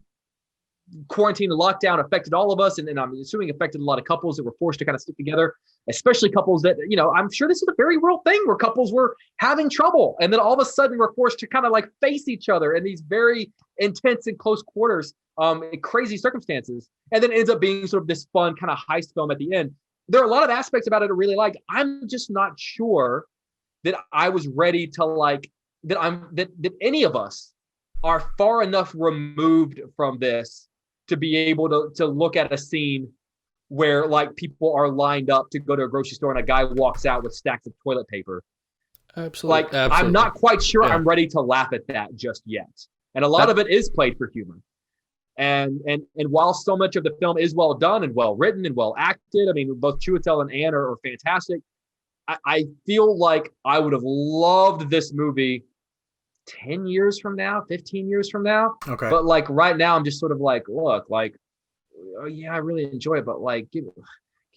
quarantine and lockdown affected all of us, and I'm assuming affected a lot of couples that were forced to kind of stick together, especially couples that, you know, I'm sure this is a very real thing where couples were having trouble, and then all of a sudden we're forced to kind of like face each other in these very intense and close quarters, in crazy circumstances, and then it ends up being sort of this fun kind of heist film at the end. There are a lot of aspects about it I really like. I'm just not sure that I was ready to like that any of us are far enough removed from this to be able to look at a scene where like people are lined up to go to a grocery store and a guy walks out with stacks of toilet paper. Absolutely. Like, I'm not quite sure I'm ready to laugh at that just yet. And a lot of it is played for humor. And while so much of the film is well done and well written and well acted, I mean, both Chiwetel and Anne are fantastic. I feel like I would have loved this movie 10 years from now, 15 years from now. Okay. But like right now, I'm just sort of like, look, like, oh yeah, I really enjoy it, but like, give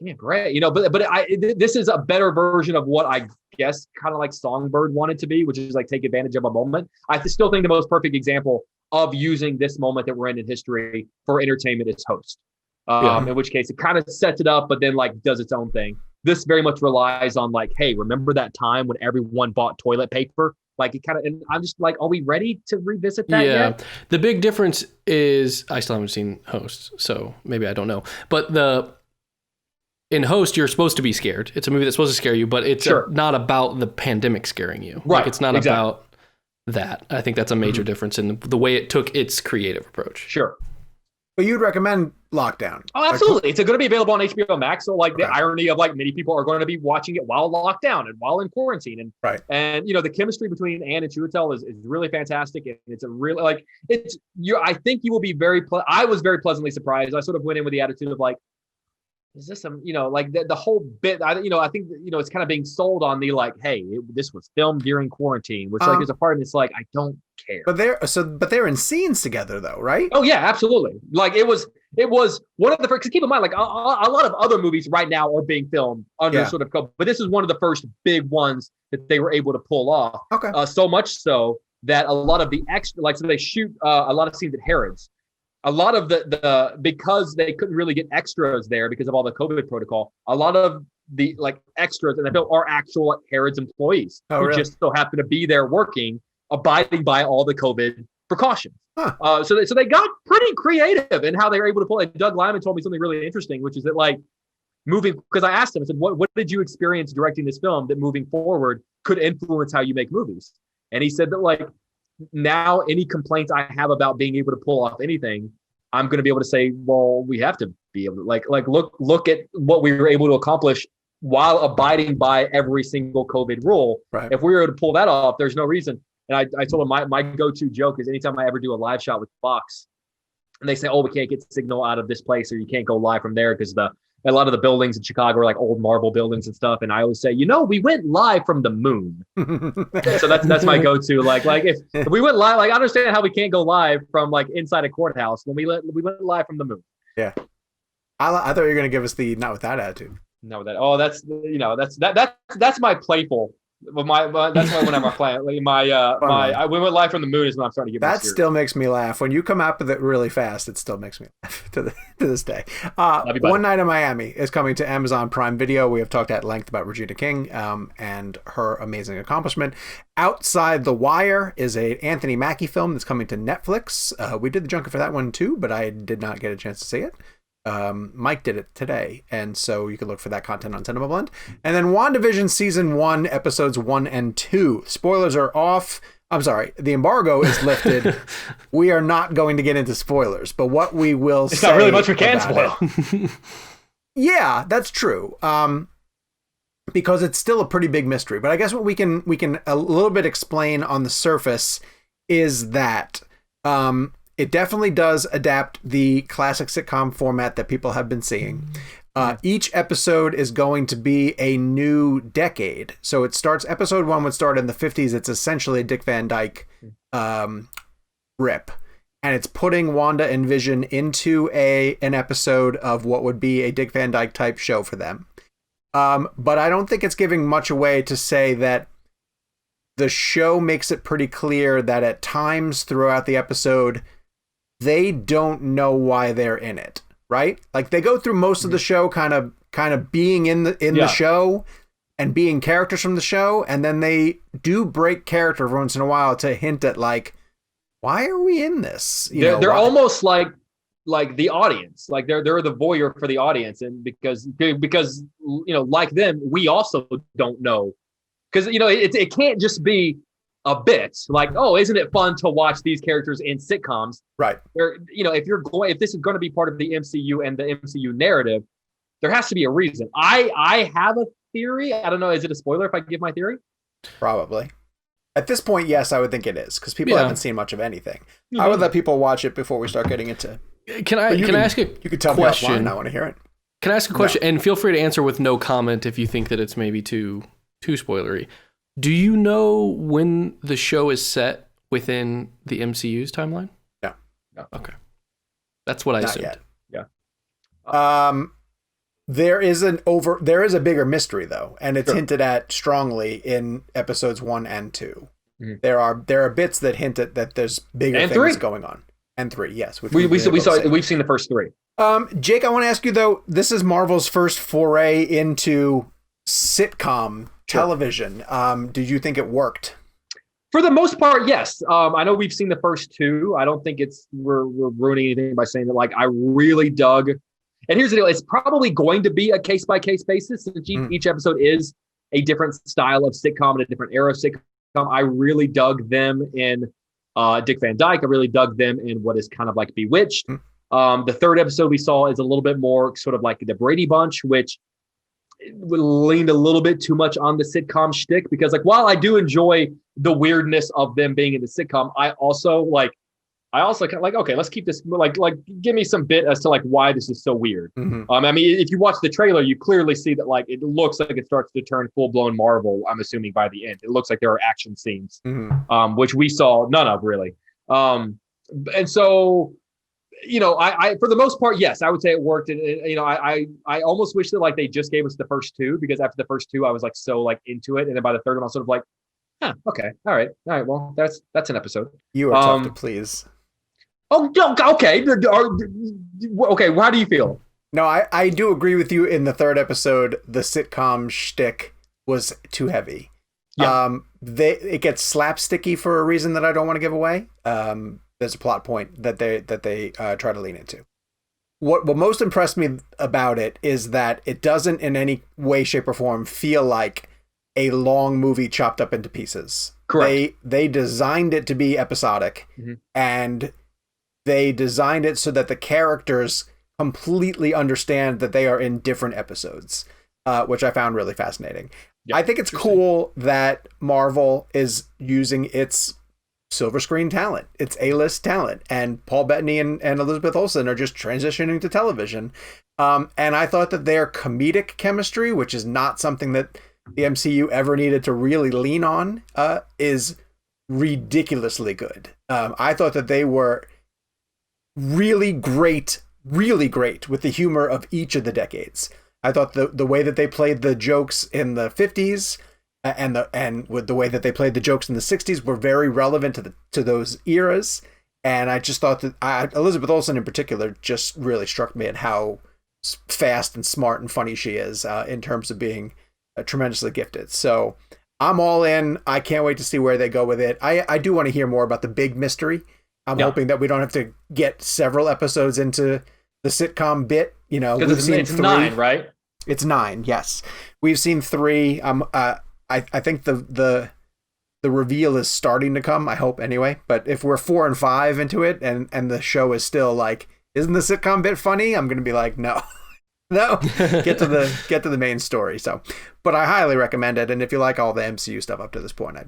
me a break, you know. But this is a better version of what I guess kind of like Songbird wanted to be, which is like take advantage of a moment. I still think the most perfect example of using this moment that we're in history for entertainment is Host. In which case it kind of sets it up, but then like does its own thing. This very much relies on like, hey, remember that time when everyone bought toilet paper? Like it kind of, and I'm just like, are we ready to revisit that yet? The big difference is I still haven't seen Host, so maybe I don't know. But in Host, you're supposed to be scared. It's a movie that's supposed to scare you, but it's not about the pandemic scaring you. Right. Like it's not about that. I think that's a major difference in the way it took its creative approach. Sure. But you'd recommend Lockdown? Oh, absolutely. It's going to be available on HBO Max. So, like, the irony of like many people are going to be watching it while locked down and while in quarantine, and you know, the chemistry between Anne and Chiwetel is really fantastic. And it's a really like it's you. I think you will be very. I was very pleasantly surprised. I sort of went in with the attitude of like, is this some, you know, like the whole bit, I think, you know, it's kind of being sold on the like, hey, this was filmed during quarantine, which like is a part of it's like, I don't care. But they're in scenes together though, right? Oh yeah, absolutely. Like it was one of the first, because keep in mind, like a lot of other movies right now are being filmed under sort of COVID, but this is one of the first big ones that they were able to pull off. Okay. So much so that a lot of the extra, like, so they shoot a lot of scenes at Harrods. A lot of the because they couldn't really get extras there because of all the COVID protocol, a lot of the like extras in the film are actual Harrods employees who just so happen to be there working, abiding by all the COVID precautions. Huh. So they got pretty creative in how they were able to pull it. Doug Liman told me something really interesting, which is that like moving, because I asked him, I said, what did you experience directing this film that moving forward could influence how you make movies? And he said that like, now any complaints I have about being able to pull off anything, I'm going to be able to say, well, we have to be able to like look at what we were able to accomplish while abiding by every single COVID rule. Right. If we were able to pull that off, there's no reason. And I told him my go-to joke is anytime I ever do a live shot with Fox and they say, oh, we can't get signal out of this place or you can't go live from there because a lot of the buildings in Chicago are like old marble buildings and stuff. And I always say, you know, we went live from the moon. So that's my go-to. Like if we went live, like I understand how we can't go live from like inside a courthouse when we went live from the moon. Yeah. I thought you were going to give us the not with that attitude. Not with that. Oh, that's my playful. That's why whenever I play like we went live from the moon is when I'm starting to get that still makes me laugh when you come up with it really fast. It still makes me laugh to this day. One Night in Miami is coming to Amazon Prime Video. We have talked at length about Regina King and her amazing accomplishment. Outside the Wire is a Anthony Mackie film that's coming to Netflix. We did the junket for that one too, but I did not get a chance to see it. Mike did it today, and so you can look for that content on Cinema Blend. And then WandaVision Season 1, Episodes 1 and 2. Spoilers are off. I'm sorry, the embargo is lifted. We are not going to get into spoilers, but what we will say... It's not really much we can spoil. Yeah, that's true. because it's still a pretty big mystery. But I guess what we can a little bit explain on the surface is that it definitely does adapt the classic sitcom format that people have been seeing. Each episode is going to be a new decade. So it starts, episode 1 would start in the 50s. It's essentially a Dick Van Dyke rip. And it's putting Wanda and Vision into an episode of what would be a Dick Van Dyke type show for them. But I don't think it's giving much away to say that the show makes it pretty clear that at times throughout the episode, they don't know why they're in it, right? Like they go through most of the show kind of being in the show and being characters from the show, and then they do break character once in a while to hint at like, why are we in this? They're almost like the audience, like they're the voyeur for the audience, and because like them, we also don't know, because it can't just be a bit like, oh, isn't it fun to watch these characters in sitcoms? Right. If this is going to be part of the MCU and the MCU narrative, there has to be a reason. I have a theory. I don't know. Is it a spoiler if I give my theory? Probably. At this point, yes, I would think it is, because people haven't seen much of anything. I would let people watch it before we start getting into. Can I ask a question? You can tell me offline. I want to hear it. Can I ask a question? And feel free to answer with no comment if you think that it's maybe too spoilery. Do you know when the show is set within the MCU's timeline? No. Okay. That's what I assumed. Yet. Yeah. There is a bigger mystery though, and it's hinted at strongly in episodes 1 and 2. Mm-hmm. There are bits that hint at that there's bigger things 3. going on. And 3, yes. We've seen the first 3. Jake, I want to ask you though, this is Marvel's first foray into sitcom television. Did you think it worked? For the most part, yes. I know we've seen the first 2. I don't think we're ruining anything by saying that. Like, I really dug. And here's the deal: it's probably going to be a case by case basis, since each episode is a different style of sitcom and a different era of sitcom. I really dug them in Dick Van Dyke. I really dug them in what is kind of like Bewitched. The third episode we saw is a little bit more sort of like the Brady Bunch, which leaned a little bit too much on the sitcom shtick, because like while I do enjoy the weirdness of them being in the sitcom, I also kind of like, okay, let's keep this like give me some bit as to like why this is so weird. Mm-hmm. I mean, if you watch the trailer, you clearly see that like it looks like it starts to turn full blown Marvel. I'm assuming by the end, it looks like there are action scenes, which we saw none of really. And so, I for the most part, yes, I would say it worked. And I almost wish that like they just gave us the first 2, because after the first 2, I was like so like into it, and then by the third one, I was sort of like, okay, all right, well, that's an episode. You are tough to please. Oh, okay. Okay, how do you feel? No, I do agree with you. In the third episode, the sitcom shtick was too heavy. Yeah. It gets slapsticky for a reason that I don't want to give away. There's a plot point that they try to lean into. What most impressed me about it is that it doesn't in any way, shape, or form feel like a long movie chopped up into pieces. Correct. They designed it to be episodic, and they designed it so that the characters completely understand that they are in different episodes, which I found really fascinating. Yep. I think it's cool that Marvel is using its silver screen talent, its A-list talent, and Paul Bettany and Elizabeth Olsen are just transitioning to television. And I thought that their comedic chemistry, which is not something that the MCU ever needed to really lean on, is ridiculously good. I thought that they were really great with the humor of each of the decades. I thought the way that they played the jokes in the 50s and with the way that they played the jokes in the 60s were very relevant to those eras. And I just thought that Elizabeth Olsen in particular just really struck me at how fast and smart and funny she is in terms of being tremendously gifted. So I'm all in. I can't wait to see where they go with it. I do want to hear more about the big mystery. I'm hoping that we don't have to get several episodes into the sitcom bit. We've seen it's 3. 9, right? It's 9. Yes, we've seen 3. I think the reveal is starting to come. I hope anyway. But if we're 4 and 5 into it, and the show is still like, isn't the sitcom bit funny? I'm gonna be like, no. No, get to the main story. So, but I highly recommend it. And if you like all the MCU stuff up to this point,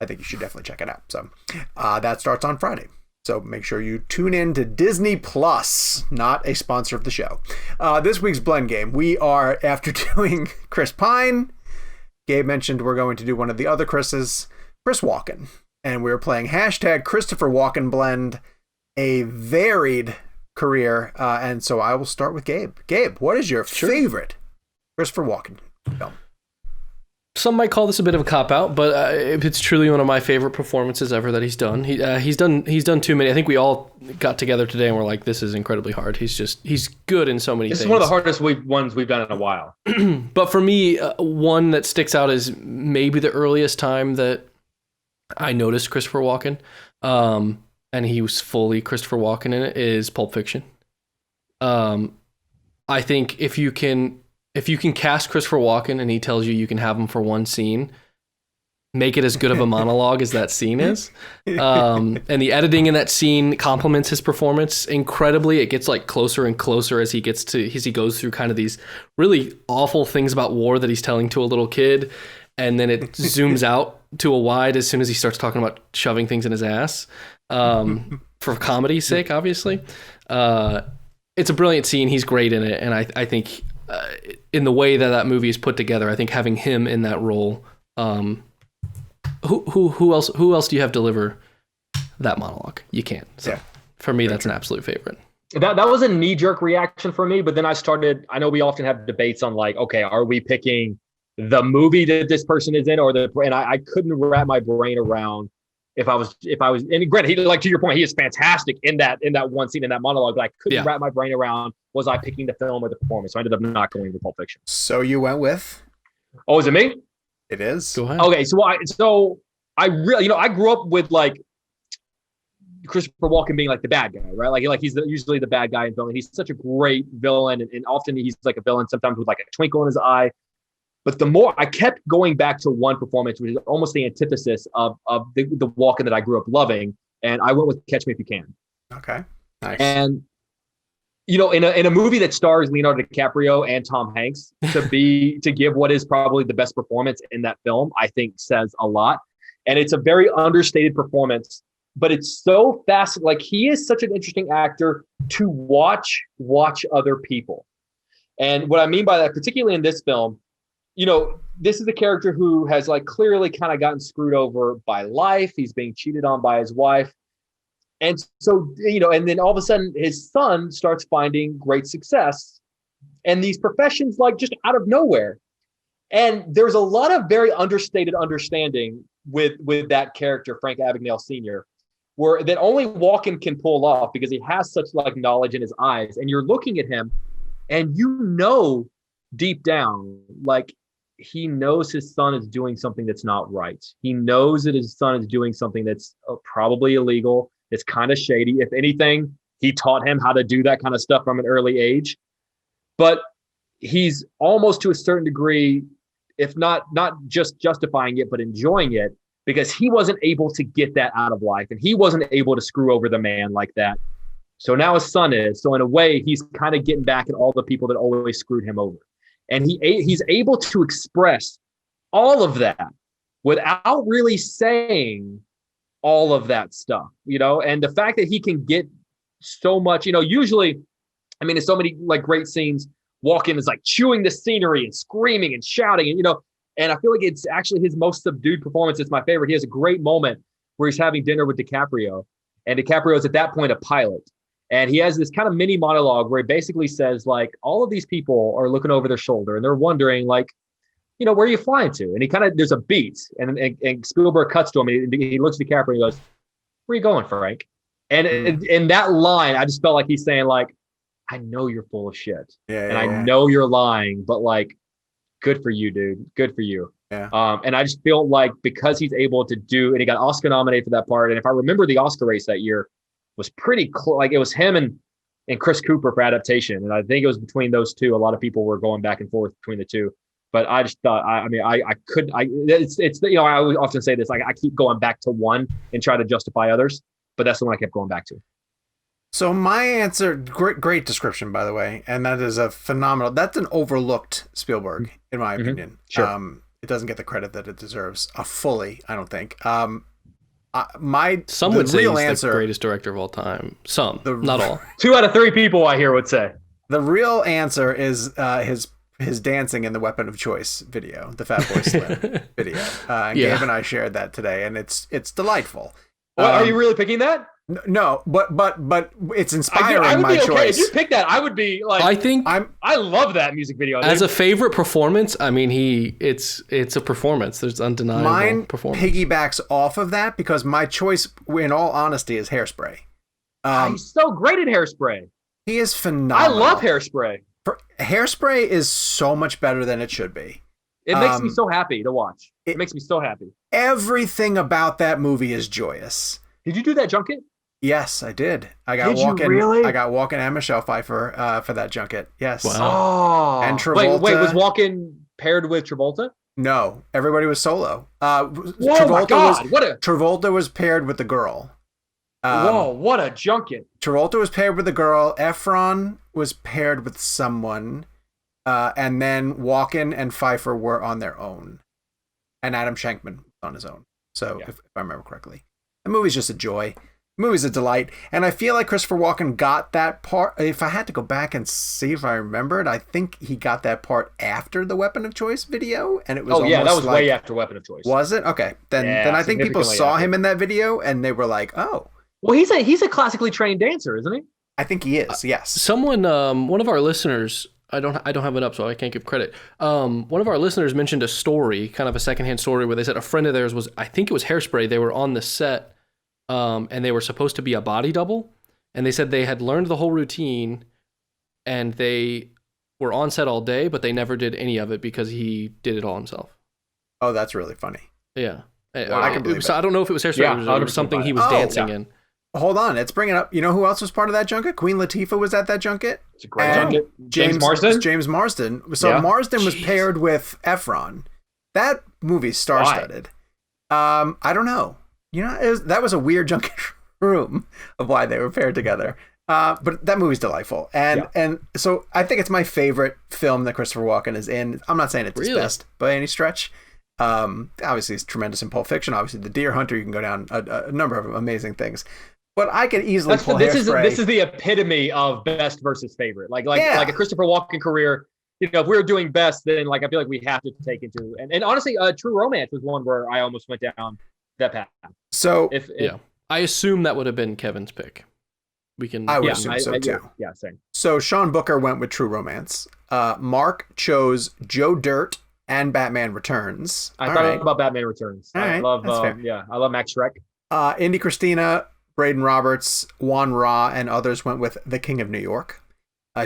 I think you should definitely check it out. So that starts on Friday. So make sure you tune in to Disney Plus, not a sponsor of the show. This week's Blend Game, we are, after doing Chris Pine, Gabe mentioned we're going to do one of the other Chris's, Chris Walken. And we're playing hashtag Christopher Walken Blend, a varied career. And so I will start with Gabe. Gabe, what is your favorite Christopher Walken film? Some might call this a bit of a cop-out, but it's truly one of my favorite performances ever that he's done. He's done too many. I think we all got together today and we're like, this is incredibly hard. He's good in so many things. This is one of the hardest ones we've done in a while. But for me, one that sticks out is maybe the earliest time that I noticed Christopher Walken, and he was fully Christopher Walken in it, is Pulp Fiction. I think if you can cast Christopher Walken and he tells you can have him for one scene, make it as good of a monologue as that scene is. And the editing in that scene complements his performance incredibly. It gets like closer and closer as he goes through kind of these really awful things about war that he's telling to a little kid. And then it zooms out to a wide as soon as he starts talking about shoving things in his ass, for comedy's sake, obviously. It's a brilliant scene. He's great in it. And I think, in the way that movie is put together, I think having him in that role, who else do you have deliver that monologue? You can't. So yeah. For me, that's an absolute favorite. That was a knee-jerk reaction for me, but then I know we often have debates on like, okay, are we picking the movie that this person is in, and I couldn't wrap my brain around if I was, and granted, he, like, to your point, he is fantastic in that one scene, in that monologue, but I couldn't wrap my brain around, was I picking the film or the performance? So I ended up not going with Pulp Fiction. So you went with? Oh, is it me? It is. Go ahead. Okay. So I really, I grew up with like Christopher Walken being like the bad guy, right? Like he's usually the bad guy in film. He's such a great villain. And often he's like a villain, sometimes with like a twinkle in his eye. But the more I kept going back to one performance, which is almost the antithesis of the Walken that I grew up loving, and I went with Catch Me If You Can. Okay, nice. And in a movie that stars Leonardo DiCaprio and Tom Hanks, to give what is probably the best performance in that film, I think says a lot. And it's a very understated performance, but it's so fast. Like, he is such an interesting actor to watch other people. And what I mean by that, particularly in this film, this is a character who has like clearly kind of gotten screwed over by life. He's being cheated on by his wife. And so, and then all of a sudden his son starts finding great success and these professions, like, just out of nowhere. And there's a lot of very understated understanding with that character, Frank Abagnale Sr., that only Walken can pull off because he has such like knowledge in his eyes. And you're looking at him and deep down, like, he knows his son is doing something that's not right. He knows that his son is doing something that's probably illegal. It's kind of shady. If anything, he taught him how to do that kind of stuff from an early age. But he's almost, to a certain degree, if not just justifying it, but enjoying it, because he wasn't able to get that out of life. And he wasn't able to screw over the man like that. So now his son is. So in a way, he's kind of getting back at all the people that always screwed him over. And he's able to express all of that without really saying all of that stuff, and the fact that he can get so much, usually, I mean, in so many like great scenes, Walken is like chewing the scenery and screaming and shouting, and I feel like it's actually his most subdued performance. It's my favorite. He has a great moment where he's having dinner with DiCaprio, and DiCaprio is at that point a pilot. And he has this kind of mini monologue where he basically says, like, all of these people are looking over their shoulder and they're wondering, like, where are you flying to? And there's a beat, and Spielberg cuts to him and he looks at DiCaprio and he goes, where are you going, Frank? And in that line, I just felt like he's saying, like, I know you're full of shit. I know you're lying, but like, good for you, dude. Good for you. Yeah. And I just feel like because he's able to and he got Oscar nominated for that part. And if I remember the Oscar race that year, was pretty close. Like, it was him and Chris Cooper for adaptation. And I think it was between those two. A lot of people were going back and forth between the two, but I just thought, I always often say this, like, I keep going back to one and try to justify others, but that's the one I kept going back to. So my answer, great description, by the way, and that is that's an overlooked Spielberg, in my opinion. Sure. It doesn't get the credit that it deserves fully, I don't think. Some would say he's the greatest director of all time. Not all. 2 out of 3 people I hear would say. The real answer is his dancing in the Weapon of Choice video, the Fat Boy Slim video. Gabe and I shared that today, and it's delightful. Well, are you really picking that? No, but it's inspiring. I would my be okay choice. if you picked that. I would be like. I love that music video. As a favorite performance, I mean, it's a performance. There's undeniable performance. Piggybacks off of that because my choice, in all honesty, is Hairspray. He's so great at Hairspray. He is phenomenal. I love Hairspray. Hairspray is so much better than it should be. It makes me so happy to watch. It makes me so happy. Everything about that movie is joyous. Did you do that junket? Yes, I did. I got Walken. Really? I got Walken and Michelle Pfeiffer for that junket. Yes. Wow. Oh. And Travolta. Wait, was Walken paired with Travolta? No, everybody was solo. My God! Travolta was paired with the girl. Whoa! What a junket! Travolta was paired with the girl. Efron was paired with someone, and then Walken and Pfeiffer were on their own, and Adam Shankman was on his own. So, if I remember correctly, the movie's just a joy. The movie's a delight, and I feel like Christopher Walken got that part. If I had to go back and see if I remembered, I think he got that part after the Weapon of Choice video, and it was that was way after Weapon of Choice. Was it? Okay, then I think people saw him in that video, and they were like, "Oh." Well, he's a classically trained dancer, isn't he? I think he is. Yes. Someone, one of our listeners, I don't have it up, so I can't give credit. One of our listeners mentioned a story, kind of a secondhand story, where they said a friend of theirs was, I think it was Hairspray. They were on the set. And they were supposed to be a body double, and they said they had learned the whole routine, and they were on set all day, but they never did any of it because he did it all himself. Oh, that's really funny. Yeah, wow. I can believe it. I don't know if it was Hairspray. It was something he was dancing in. Hold on, let's bring it up. You know who else was part of that junket? Queen Latifah was at that junket. It's a great junket. James Marsden. So Marsden was paired with Efron. That movie's star-studded. I don't know. You know, that was a weird junket room of why they were paired together. But that movie's delightful. And so I think it's my favorite film that Christopher Walken is in. I'm not saying it's his best by any stretch. Obviously, it's tremendous in Pulp Fiction. Obviously, The Deer Hunter, you can go down a number of amazing things. But I could easily pull Hairspray. This is the epitome of best versus favorite. Like a Christopher Walken career. You know, if we were doing best, then I feel like we have to take into and honestly, True Romance was one where I almost went down that path. So I assume that would have been Kevin's pick. I would assume so too. Yeah, same. So Sean Booker went with True Romance. Mark chose Joe Dirt and Batman Returns. I thought about Batman Returns. I love I love Max Schreck. Indy Christina, Braden Roberts, Juan Ra, and others went with The King of New York.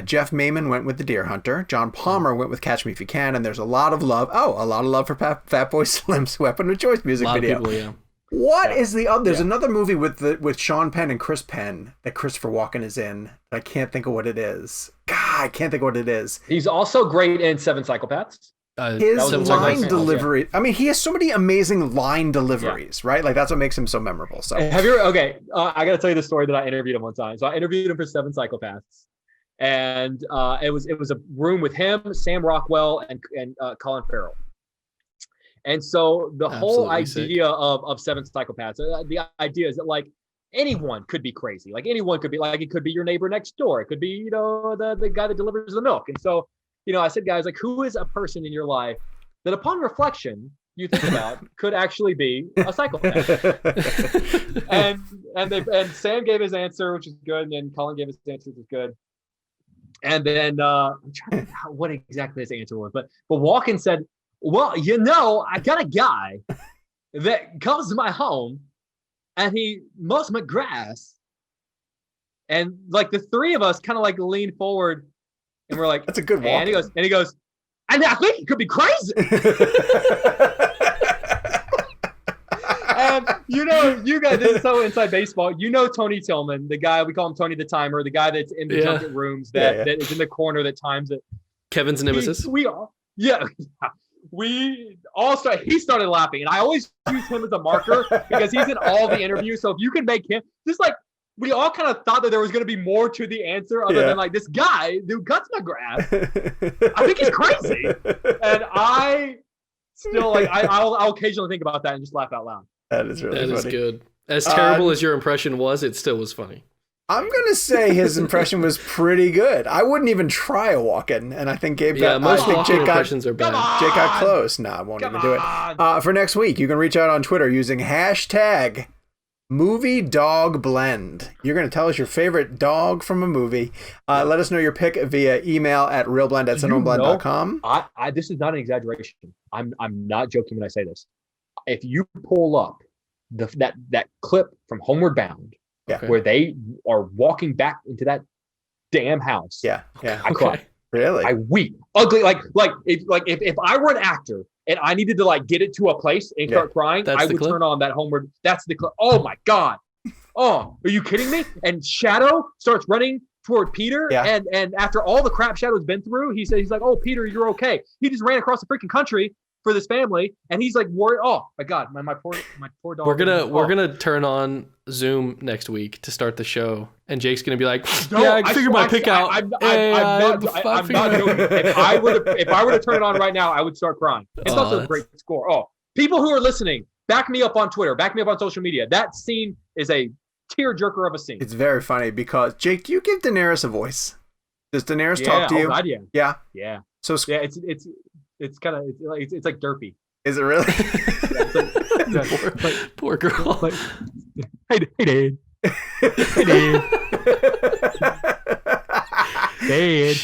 Jeff Mayman went with The Deer Hunter. John Palmer went with Catch Me If You Can, and there's a lot of love. A lot of love for Fat Boy Slim's Weapon of Choice music video. People, yeah. What is the other? There's another movie with Sean Penn and Chris Penn that Christopher Walken is in. I can't think of what it is. God, I can't think of what it is. He's also great in Seven Psychopaths. His line delivery. I mean, he has so many amazing line deliveries, right? Like that's what makes him so memorable. So have you? Okay, I got to tell you the story that I interviewed him one time. So I interviewed him for Seven Psychopaths, and it was a room with him, Sam Rockwell, and Colin Farrell. And so the whole idea of Seven Psychopaths, the idea is that like anyone could be crazy. Like anyone could be like, it could be your neighbor next door. It could be, you know, the guy that delivers the milk. And so, you know, I said, guys, like who is a person in your life that upon reflection you think about could actually be a psychopath? and Sam gave his answer, which is good. And Colin gave his answer, which is good. And then I'm trying to think what exactly his answer was, but Walken said, well, you know, I got a guy that comes to my home and he mows my grass. And like the three of us kind of like lean forward and we're like, that's a good walk. And he goes, and I think he could be crazy. And you know, you guys, this is so inside baseball. You know, Tony Tillman, the guy, we call him Tony the Timer, the guy that's in the junket rooms that is in the corner that times it. Kevin's nemesis. He started laughing, and I always use him as a marker because he's in all the interviews. So if you can make him just like we all kind of thought that there was going to be more to the answer other than like this guy who cuts my grass. I think he's crazy, and I still like I'll occasionally think about that and just laugh out loud. That is really funny. That is good. As terrible as your impression was, it still was funny. I'm gonna say his impression was pretty good. I wouldn't even try a Walken, and I think Gabe got. Most I think Jake impressions are bad. Jake got close. No, I won't even do it. For next week, you can reach out on Twitter using hashtag Movie Dog Blend. You're gonna tell us your favorite dog from a movie. Let us know your pick via email at realblend@cineblend.com. This is not an exaggeration. I'm not joking when I say this. If you pull up that clip from Homeward Bound. Yeah. Where they are walking back into that damn house. Yeah. I cry. Really? I weep. Ugly. If I were an actor and I needed to like get it to a place and start crying, I would turn on that Homeward. That's the clip. Oh my God. Oh, are you kidding me? And Shadow starts running toward Peter. Yeah. And after all the crap Shadow's been through, he's like, oh, Peter, you're okay. He just ran across the freaking country for this family, and he's like worried. Oh my God, my poor dog. We're gonna turn on Zoom next week to start the show, and Jake's gonna be like, I figured my pick out. I'm not joking. If I were to turn it on right now, I would start crying. It's also a great score. Oh, people who are listening, back me up on Twitter, back me up on social media. That scene is a tearjerker of a scene. It's very funny because Jake, do you give Daenerys a voice? Does Daenerys talk to you? God, yeah. Yeah. So it's kind of it's like derpy. Is it really? Poor girl. Hey Dad. Hey Dad.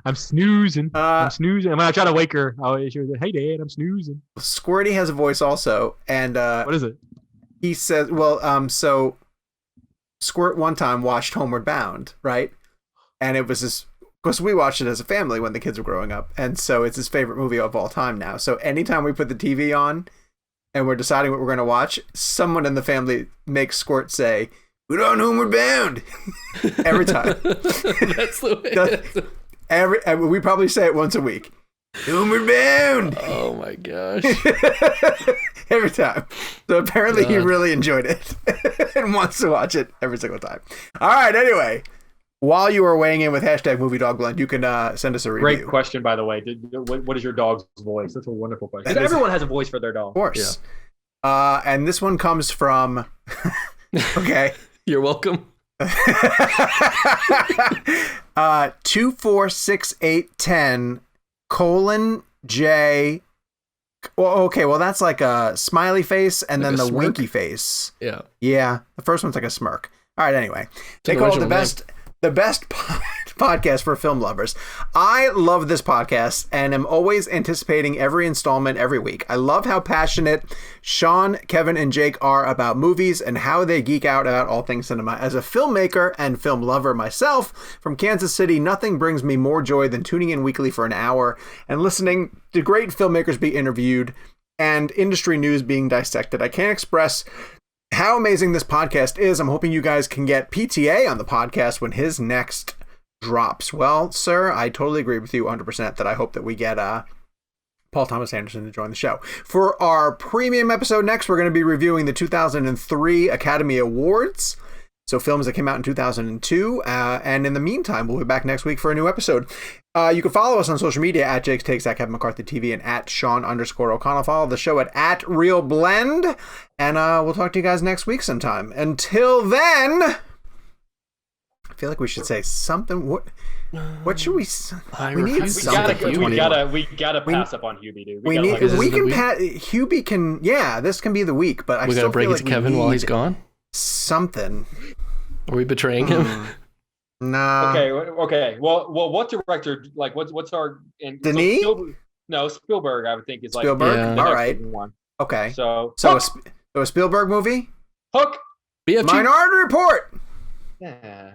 I'm snoozing. And when I try to wake her, she was like, "Hey Dad, I'm snoozing." Squirty has a voice also, and what is it? He says, so Squirt one time watched Homeward Bound, right? And it was this. Because we watched it as a family when the kids were growing up. And so it's his favorite movie of all time now. So anytime we put the TV on and we're deciding what we're going to watch, someone in the family makes Squirt say, "Put on Homeward Bound." Every time. That's the way. We probably say it once a week. Homeward Bound. Oh my gosh. Every time. So apparently he really enjoyed it and wants to watch it every single time. All right, anyway. While you are weighing in with hashtag Movie Dog Blend, you can send us a review. Great question, by the way. What is your dog's voice? That's a wonderful question. Everyone has a voice for their dog. Of course. Yeah. And this one comes from... Okay. You're welcome. 246810 J... Well, okay, well, that's like a smiley face and then the smirk? Winky face. Yeah. Yeah. The first one's like a smirk. All right, anyway. They call it the best podcast for film lovers. I love this podcast and am always anticipating every installment every week. I love how passionate Sean, Kevin, and Jake are about movies and how they geek out about all things cinema. As a filmmaker and film lover myself from Kansas City, nothing brings me more joy than tuning in weekly for an hour and listening to great filmmakers be interviewed and industry news being dissected. I can't express how amazing this podcast is. I'm hoping you guys can get PTA on the podcast when his next drops. Well, sir, I totally agree with you 100% that I hope that we get Paul Thomas Anderson to join the show. For our premium episode next, we're going to be reviewing the 2003 Academy Awards. So films that came out in 2002. And in the meantime, we'll be back next week for a new episode. You can follow us on social media at Jake's Takes, at Kevin McCarthy TV, and at Sean_O'Connell. Follow the show at Real Blend. And we'll talk to you guys next week sometime. Until then, I feel like we should say something. What should we? We need something. We gotta pass up on Hubie, dude. Hubie can. Yeah, this can be the week. But we gotta break it to Kevin while he's gone. Something. Are we betraying him? Nah. Okay. Well, what director? Like, what's our? Denis? Spielberg. I would think is like Spielberg. The all right. one. Okay. So a Spielberg movie. Hook. Minority Report. Yeah.